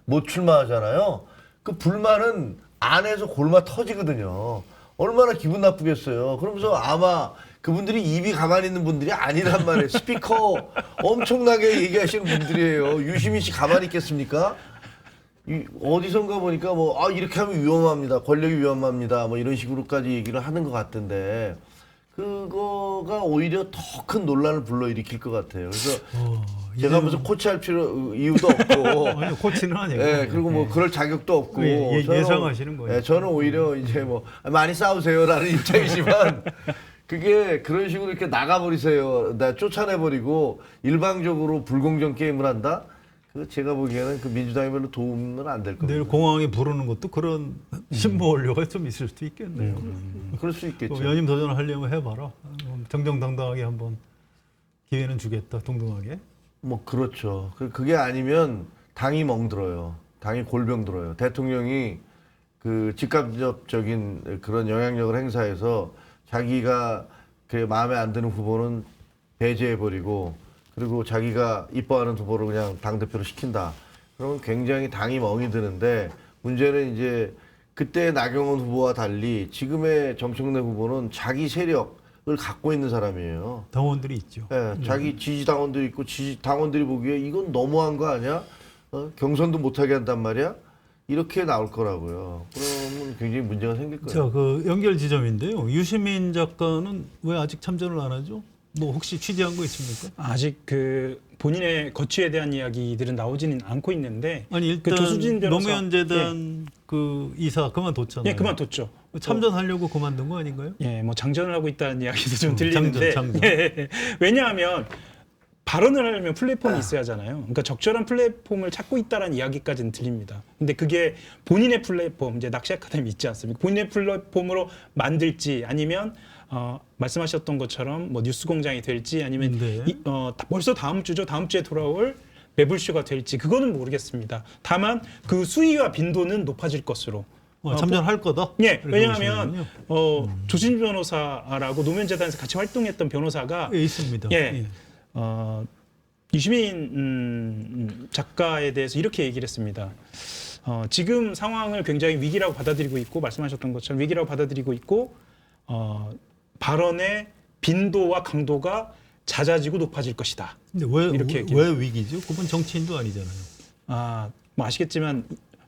못 출마하잖아요. 그 불만은 안에서 골마 터지거든요. 얼마나 기분 나쁘겠어요. 그러면서 아마 그분들이 입이 가만히 있는 분들이 아니란 말이에요. 스피커 엄청나게 얘기하시는 분들이에요. 유시민 씨 가만히 있겠습니까? 어디선가 보니까 이렇게 하면 위험합니다. 권력이 위험합니다. 뭐 이런 식으로까지 얘기를 하는 것 같던데 그거가 오히려 더 큰 논란을 불러일으킬 것 같아요. 그래서 제가 무슨 코치할 이유도 없고 아니, 코치는 아니고. 그리고 뭐 그럴 자격도 없고 예상하시는 거예요. 저는 오히려 이제 많이 싸우세요라는 입장이지만 그게 그런 식으로 이렇게 나가버리세요. 나 쫓아내버리고 일방적으로 불공정 게임을 한다? 제가 보기에는 민주당이 별로 도움은 안 될 겁니다. 내일 공항에 부르는 것도 그런 신모 원료가 좀 있을 수도 있겠네요. 그럴 수 있겠죠. 연임 도전을 하려면 해봐라. 정정당당하게 한번 기회는 주겠다. 동등하게. 그렇죠. 그게 아니면 당이 멍들어요. 당이 골병들어요. 대통령이 직간접적인 그런 영향력을 행사해서 자기가 마음에 안 드는 후보는 배제해버리고 그리고 자기가 이뻐하는 후보를 그냥 당대표로 시킨다. 그러면 굉장히 당이 멍이 드는데 문제는 이제 그때 나경원 후보와 달리 지금의 정청래 후보는 자기 세력을 갖고 있는 사람이에요. 당원들이 있죠. 자기 지지 당원들이 있고 지지 당원들이 보기에 이건 너무한 거 아니야? 경선도 못하게 한단 말이야? 이렇게 나올 거라고요. 그러면 굉장히 문제가 생길 거예요. 자, 연결 지점인데요. 유시민 작가는 왜 아직 참전을 안 하죠? 혹시 취재한 거 있습니까? 아직 본인의 거취에 대한 이야기들은 나오지는 않고 있는데 아니 일단 조수진 변호사, 노무현 재단 이사 그만뒀잖아요. 예, 그만뒀죠. 참전하려고 그만둔 거 아닌가요? 예, 장전을 하고 있다는 이야기도 좀 들리는데 장전. 예, 왜냐하면 발언을 하려면 플랫폼이 있어야 하잖아요. 그러니까 적절한 플랫폼을 찾고 있다는 이야기까지는 들립니다. 근데 그게 본인의 플랫폼, 이제 낚시 아카데미 있지 않습니까? 본인의 플랫폼으로 만들지 아니면 말씀하셨던 것처럼 뉴스공장이 될지 아니면 네. 벌써 다음 주죠. 다음 주에 돌아올 매불쇼가 될지 그거는 모르겠습니다. 다만 그 수위와 빈도는 높아질 것으로. 참전할 거다? 예, 왜냐하면 조진 변호사라고 노무현재단에서 같이 활동했던 변호사가 있습니다. 예. 유시민 작가에 대해서 이렇게 얘기를 했습니다. 지금 상황을 굉장히 위기라고 받아들이고 있고 말씀하셨던 것처럼 위기라고 받아들이고 있고 발언의 빈도와 강도가 잦아지고 높아질 것이다. 근데 왜 위기죠? 그분 정치인도 아니잖아요. 아시겠지만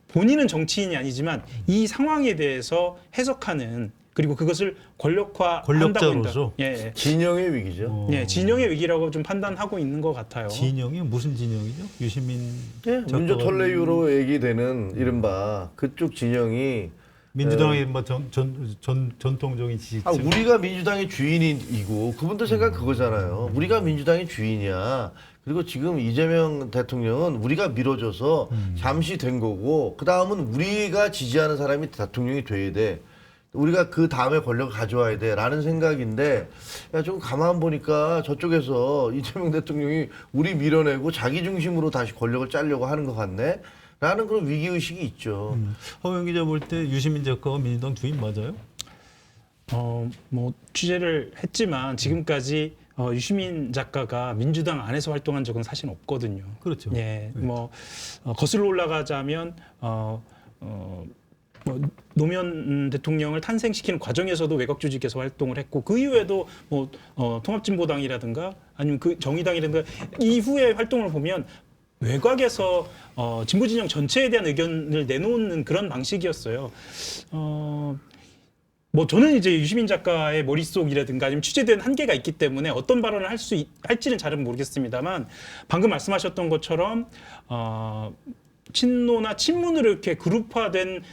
본인은 정치인이 아니지만 이 상황에 대해서 해석하는 그리고 그것을 권력자로서 예. 진영의 위기죠. 예, 진영의 위기라고 좀 판단하고 있는 것 같아요. 진영이 무슨 진영이죠? 유시민 문제 털레 이후로 얘기되는 이른바 그쪽 진영이 민주당의 뭐 전통적인 지지층. 우리가 민주당의 주인이고 그분들 생각 그거잖아요. 우리가 민주당의 주인이야. 그리고 지금 이재명 대통령은 우리가 밀어줘서 잠시 된 거고 그 다음은 우리가 지지하는 사람이 대통령이 돼야 돼. 우리가 그 다음에 권력을 가져와야 돼라는 생각인데 야, 좀 가만 보니까 저쪽에서 이재명 대통령이 우리 밀어내고 자기 중심으로 다시 권력을 짜려고 하는 것 같네. 라는 그런 위기의식이 있죠. 허영 기자 볼 때 유시민 작가가 민주당 주인 맞아요? 뭐 취재를 했지만 지금까지 유시민 작가가 민주당 안에서 활동한 적은 사실 없거든요. 그렇죠. 예, 뭐 거슬러 올라가자면 뭐 노무현 대통령을 탄생시키는 과정에서도 외곽 조직에서 활동을 했고 그 이후에도 뭐 통합진보당이라든가 아니면 그 정의당이라든가 이후의 활동을 보면 외곽에서 진보 진영 전체에 대한 의견을 내놓는 그런 방식이었어요. 뭐 저는 이제 유시민 작가의 머릿속이라든가 아니면 취재된 한계가 있기 때문에 어떤 발언을 할지는 잘은 모르겠습니다만 방금 말씀하셨던 것처럼 친노나 친문으로 이렇게 그룹화된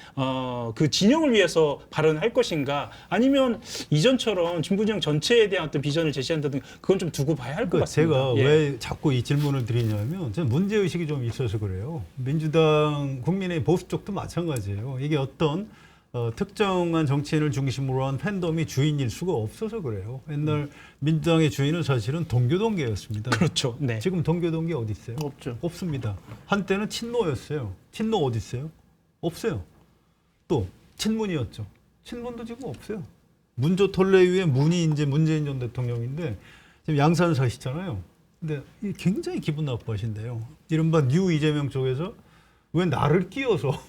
그 진영을 위해서 발언할 것인가 아니면 이전처럼 진보 진영 전체에 대한 어떤 비전을 제시한다든가 그건 좀 두고 봐야 할 것 그러니까 같습니다. 제가 예. 왜 자꾸 이 질문을 드리냐면 저는 문제의식이 좀 있어서 그래요. 민주당 국민의 보수 쪽도 마찬가지예요. 이게 어떤 특정한 정치인을 중심으로 한 팬덤이 주인일 수가 없어서 그래요. 옛날 민주당의 주인은 사실은 동교동계였습니다. 그렇죠. 네. 지금 동교동계 어디 있어요? 없죠. 없습니다. 한때는 친노였어요. 친노 어디 있어요? 없어요. 또 친문이었죠. 친문도 지금 없어요. 문조 털레 위에 문이 이제 문재인 전 대통령인데 지금 양산 사시잖아요. 근데 굉장히 기분 나빠하신대요. 이른바 뉴 이재명 쪽에서 왜 나를 끼워서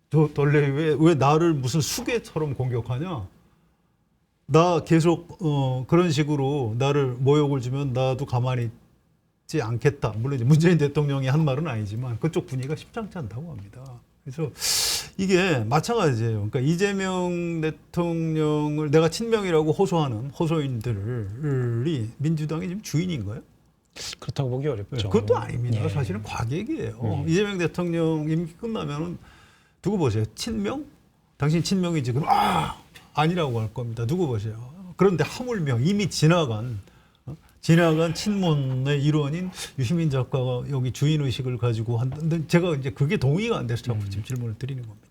저 덜레 왜 나를 무슨 수괴처럼 공격하냐? 나 계속 그런 식으로 나를 모욕을 주면 나도 가만히 있지 않겠다. 물론 이제 문재인 대통령이 한 말은 아니지만 그쪽 분위기가 심상치 않다고 합니다. 그래서 이게 마찬가지예요. 그러니까 이재명 대통령을 내가 친명이라고 호소하는 호소인들이 민주당의 지금 주인인가요? 그렇다고 보기 어렵죠. 그것도 아닙니다. 예. 사실은 과객이에요. 이재명 대통령 임기 끝나면은 두고 보세요. 친명? 당신 친명이지. 그럼 아니라고 할 겁니다. 두고 보세요. 그런데 하물며 이미 지나간 친문의 일원인 유시민 작가가 여기 주인 의식을 가지고 한데 제가 이제 그게 동의가 안 돼서 자꾸 지금 질문을 드리는 겁니다.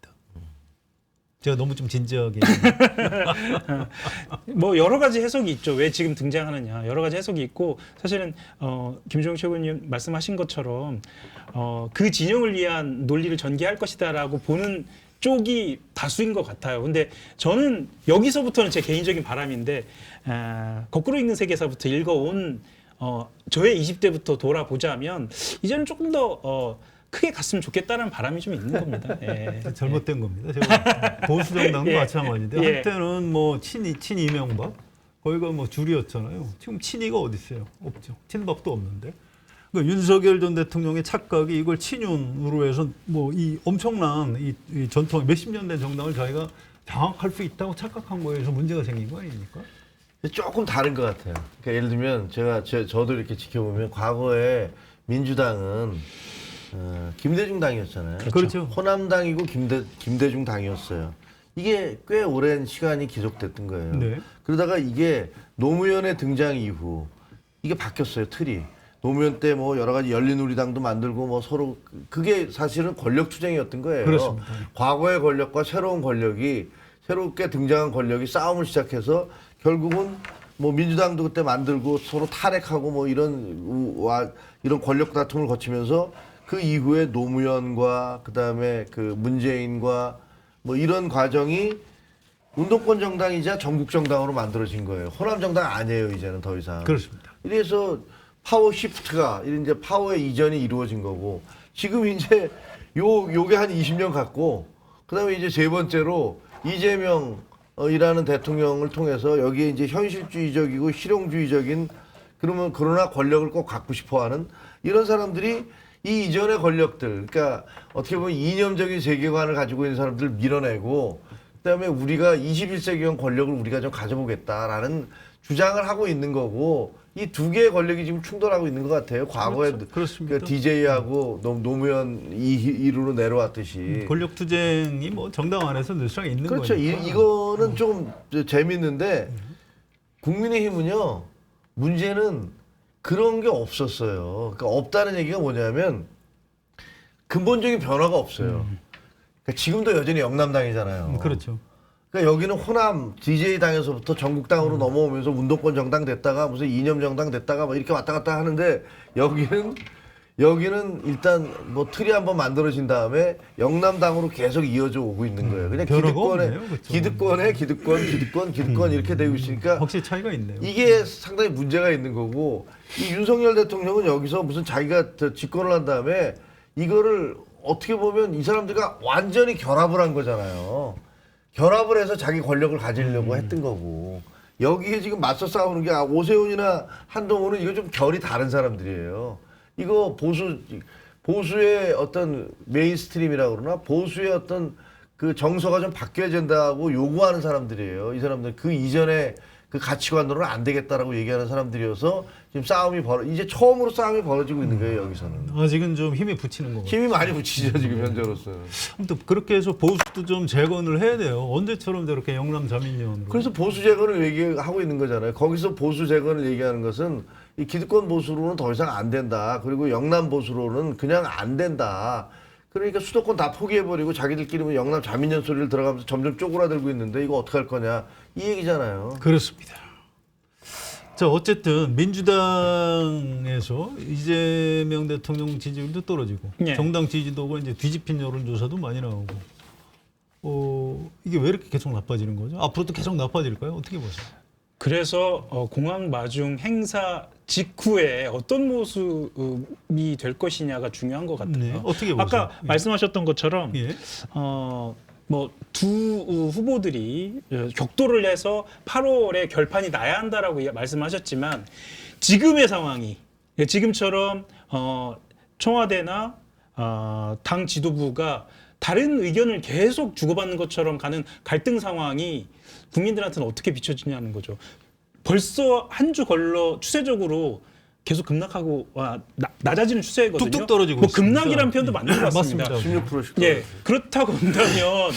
제가 너무 좀 진지하게 뭐 여러 가지 해석이 있죠. 왜 지금 등장하느냐 여러 가지 해석이 있고 사실은 김종욱 최고위원 말씀하신 것처럼 그 진영을 위한 논리를 전개할 것이다라고 보는 쪽이 다수인 것 같아요. 근데 저는 여기서부터는 제 개인적인 바람인데 거꾸로 읽는 세계사부터 읽어온 저의 20대부터 돌아보자면 이제는 조금 더 크게 갔으면 좋겠다는 바람이 좀 있는 겁니다. 예. 잘못된 겁니다. 제가 보수 정당도 예. 마찬가지인데 예. 한때는 뭐 친이명박 거기가 뭐 줄이었잖아요. 지금 친이가 어디 있어요? 없죠. 친박도 없는데. 그러니까 윤석열 전 대통령의 착각이 이걸 친윤으로 해서 뭐 이 엄청난 이 전통 몇십 년 된 정당을 자기가 장악할 수 있다고 착각한 거에서 문제가 생긴 거 아닙니까? 조금 다른 것 같아요. 그러니까 예를 들면 저도 이렇게 지켜보면 과거에 민주당은 김대중 당이었잖아요. 그렇죠. 호남당이고 김대중 당이었어요. 이게 꽤 오랜 시간이 지속됐던 거예요. 네. 그러다가 이게 노무현의 등장 이후 이게 바뀌었어요. 틀이. 노무현 때 뭐 여러 가지 열린우리당도 만들고 뭐 서로 그게 사실은 권력 투쟁이었던 거예요. 그렇습니다. 과거의 권력과 새로운 권력이 새롭게 등장한 권력이 싸움을 시작해서 결국은 뭐 민주당도 그때 만들고 서로 탈핵하고 뭐 이런 권력 다툼을 거치면서 그 이후에 노무현과 그다음에 그 문재인과 뭐 이런 과정이 운동권 정당이자 전국 정당으로 만들어진 거예요. 호남 정당 아니에요, 이제는 더 이상. 그렇습니다. 이래서 파워 시프트가 이제 파워의 이전이 이루어진 거고 지금 이제 요게 한 20년 갔고 그다음에 이제 세 번째로 이재명이라는 대통령을 통해서 여기에 이제 현실주의적이고 실용주의적인 그러나 권력을 꼭 갖고 싶어하는 이런 사람들이 이 이전의 권력들, 그러니까 어떻게 보면 이념적인 세계관을 가지고 있는 사람들을 밀어내고 그다음에 우리가 21세기형 권력을 우리가 좀 가져보겠다라는 주장을 하고 있는 거고 이 두 개의 권력이 지금 충돌하고 있는 것 같아요. 과거에 그렇죠. 그렇습니다. 그 DJ하고 노무현 이루로 내려왔듯이. 권력 투쟁이 뭐 정당 안에서 늘상 있는 그렇죠. 거니까. 이거는 좀 재밌는데 국민의힘은요. 문제는 그런 게 없었어요. 그러니까 없다는 얘기가 뭐냐면 근본적인 변화가 없어요. 그러니까 지금도 여전히 영남당이잖아요. 그렇죠. 그러니까 여기는 호남 DJ 당에서부터 전국당으로 넘어오면서 운동권 정당 됐다가 무슨 이념 정당 됐다가 뭐 이렇게 왔다 갔다 하는데 여기는 일단 뭐 틀이 한번 만들어진 다음에 영남당으로 계속 이어져 오고 있는 거예요. 그냥 변화가 없네요, 그렇죠. 기득권 이렇게 되고 있으니까 확실히 차이가 있네요. 이게 상당히 문제가 있는 거고 이 윤석열 대통령은 여기서 무슨 자기가 집권을 한 다음에 이거를 어떻게 보면 이 사람들과 완전히 결합을 한 거잖아요. 결합을 해서 자기 권력을 가지려고 했던 거고 여기에 지금 맞서 싸우는 게 오세훈이나 한동훈은 이거 좀 결이 다른 사람들이에요. 이거 보수의 어떤 메인스트림이라고 그러나 보수의 어떤 그 정서가 좀 바뀌어야 된다고 요구하는 사람들이에요. 이 사람들 그 이전에 그 가치관으로는 안 되겠다라고 얘기하는 사람들이어서 지금 이제 처음으로 싸움이 벌어지고 있는 거예요, 여기서는. 아직은 좀 힘이 붙이는 거 같아요. 힘이 많이 붙이죠, 지금 현재로서는. 아무튼 그렇게 해서 보수도 좀 재건을 해야 돼요. 언제처럼 저렇게 영남 자민련으로. 그래서 보수 재건을 얘기하고 있는 거잖아요. 거기서 보수 재건을 얘기하는 것은 이 기득권 보수로는 더 이상 안 된다. 그리고 영남 보수로는 그냥 안 된다. 그러니까 수도권 다 포기해버리고 자기들끼리 뭐 영남 자민련 소리를 들어가면서 점점 쪼그라들고 있는데 이거 어떡할 거냐. 이 얘기잖아요. 그렇습니다. 자, 어쨌든 민주당에서 이재명 대통령 지지율도 떨어지고 예. 정당 지지도가 이제 뒤집힌 여론조사도 많이 나오고 이게 왜 이렇게 계속 나빠지는 거죠? 앞으로도 계속 나빠질까요? 어떻게 보세요? 그래서 공항 마중 행사 직후에 어떤 모습이 될 것이냐가 중요한 것 같아요. 네, 어떻게 보세요? 아까 예. 말씀하셨던 것처럼 예. 뭐 두 후보들이 격돌을 해서 8월에 결판이 나야 한다라고 말씀하셨지만 지금의 상황이 지금처럼 청와대나 당 지도부가 다른 의견을 계속 주고받는 것처럼 가는 갈등 상황이 국민들한테는 어떻게 비춰지냐는 거죠. 벌써 한 주 걸러 추세적으로 계속 급락하고 낮아지는 추세거든요. 뚝뚝 떨어지고 뭐 있습니다. 급락이라는 표현도 맞는 것 같습니다. 맞습니다. 16%씩. 예, 그렇다고 한다면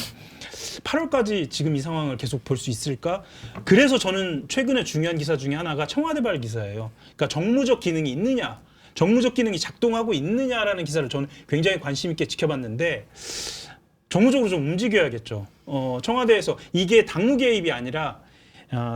8월까지 지금 이 상황을 계속 볼 수 있을까? 그래서 저는 최근에 중요한 기사 중에 하나가 청와대발 기사예요. 그러니까 정무적 기능이 있느냐, 정무적 기능이 작동하고 있느냐라는 기사를 저는 굉장히 관심 있게 지켜봤는데 정무적으로 좀 움직여야겠죠. 청와대에서 이게 당무 개입이 아니라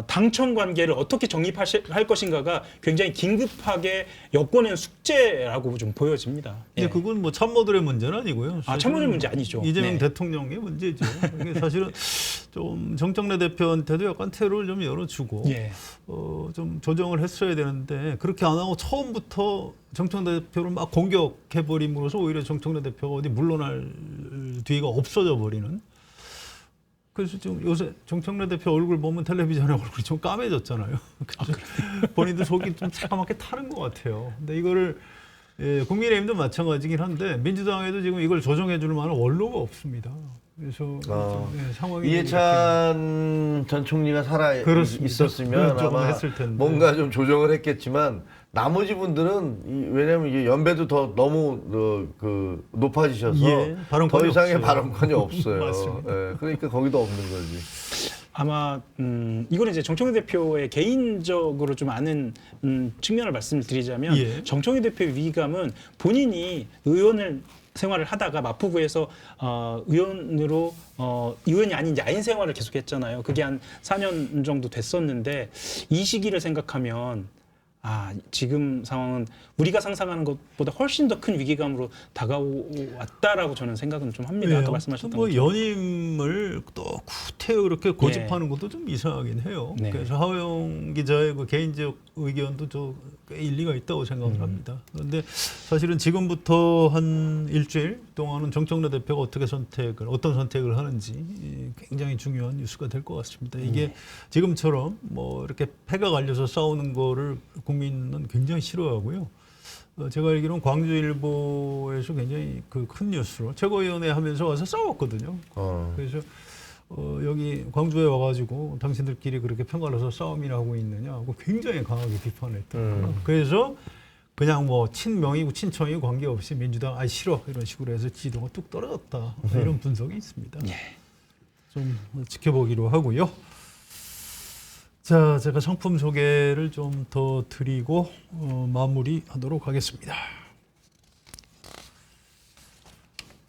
당청 관계를 어떻게 정립할 것인가가 굉장히 긴급하게 엮어낸 숙제라고 좀 보여집니다. 근데 예. 그건 뭐 참모들의 문제는 아니고요. 참모들 문제 아니죠. 이재명 네. 대통령의 문제죠. 이게 사실은 좀 정청래 대표한테도 약간 퇴로를 좀 열어주고 예. 좀 조정을 했어야 되는데 그렇게 안 하고 처음부터 정청래 대표를 막 공격해버림으로써 오히려 정청래 대표가 어디 물러날 뒤가 없어져 버리는. 그래서 지금 요새 정청래 대표 얼굴 보면 텔레비전에 얼굴이 좀 까매졌잖아요. 본인도 속이 좀 새까맣게 타는 것 같아요. 근데 이거를 국민의힘도 마찬가지긴 한데 민주당에도 지금 이걸 조정해 줄 만한 원로가 없습니다. 그래서 상황이 이해찬 전 총리가 살아 그렇습니다. 있었으면 조금 아마 했을 텐데. 뭔가 좀 조정을 했겠지만 나머지 분들은 왜냐하면 이게 연배도 더 너무 높아지셔서 예, 발언권이 더 이상의 없어요. 발언권이 없어요. 맞습니다. 예, 그러니까 거기도 없는 거지. 아마 이거는 이제 정청래 대표의 개인적으로 좀 아는 측면을 말씀을 드리자면 예. 정청래 대표의 위기감은 본인이 의원을 생활을 하다가 마포구에서 의원으로 의원이 아닌 야인 생활을 계속했잖아요. 그게 한 4년 정도 됐었는데 이 시기를 생각하면 지금 상황은 우리가 상상하는 것보다 훨씬 더 큰 위기감으로 다가왔다라고 저는 생각은 좀 합니다. 아까 말씀하셨던 뭐 것처럼. 연임을 또 구태여 그렇게 고집하는 것도 좀 이상하긴 해요. 네. 그래서 하호영 기자의 그 개인적 의견도 꽤 일리가 있다고 생각을 합니다. 그런데 사실은 지금부터 한 일주일 동안은 정청래 대표가 어떤 선택을 하는지 굉장히 중요한 뉴스가 될 것 같습니다. 이게 지금처럼 뭐 이렇게 패가 갈려서 싸우는 거를 국민은 굉장히 싫어하고요. 제가 알기로는 광주일보에서 굉장히 그 큰 뉴스로 최고위원회 하면서 와서 싸웠거든요. 그래서 여기 광주에 와가지고 당신들끼리 그렇게 편갈라서 싸움이나 하고 있느냐고 굉장히 강하게 비판했더라고요. 그래서 그냥 뭐 친명이고 친청이고 관계없이 민주당 아 싫어 이런 식으로 해서 지지도가 뚝 떨어졌다 이런 분석이 있습니다. 예. 좀 지켜보기로 하고요. 자, 제가 상품 소개를 좀 더 드리고 마무리하도록 하겠습니다.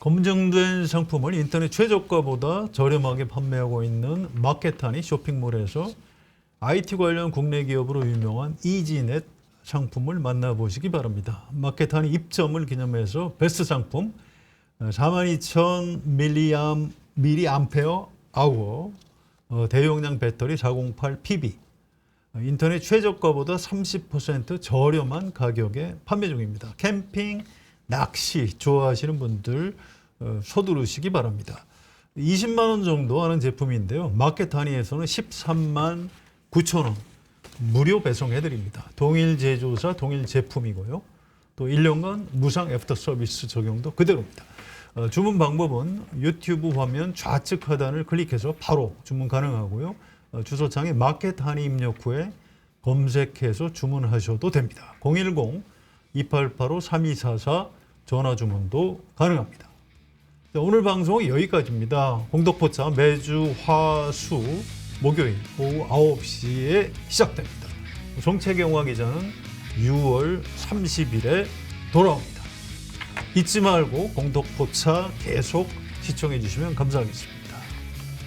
검증된 상품을 인터넷 최저가보다 저렴하게 판매하고 있는 마켓하니 쇼핑몰에서 IT 관련 국내 기업으로 유명한 이지넷 상품을 만나보시기 바랍니다. 마켓하니 입점을 기념해서 베스트 상품 42,000mAh 대용량 배터리 408PB 인터넷 최저가보다 30% 저렴한 가격에 판매 중입니다. 캠핑, 낚시 좋아하시는 분들 서두르시기 바랍니다. 20만 원 정도 하는 제품인데요. 마켓 단위에서는 13만 9천 원 무료 배송해드립니다. 동일 제조사, 동일 제품이고요. 또 1년간 무상 애프터 서비스 적용도 그대로입니다. 주문 방법은 유튜브 화면 좌측 하단을 클릭해서 바로 주문 가능하고요. 주소창에 마켓 한이 입력 후에 검색해서 주문하셔도 됩니다. 010-2885-3244 전화 주문도 가능합니다. 자, 오늘 방송은 여기까지입니다. 공덕포차 매주 화수 목요일 오후 9시에 시작됩니다. 정채경화 기자는 6월 30일에 돌아옵니다. 잊지 말고 공덕포차 계속 시청해 주시면 감사하겠습니다.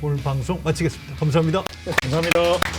오늘 방송 마치겠습니다. 감사합니다. 감사합니다.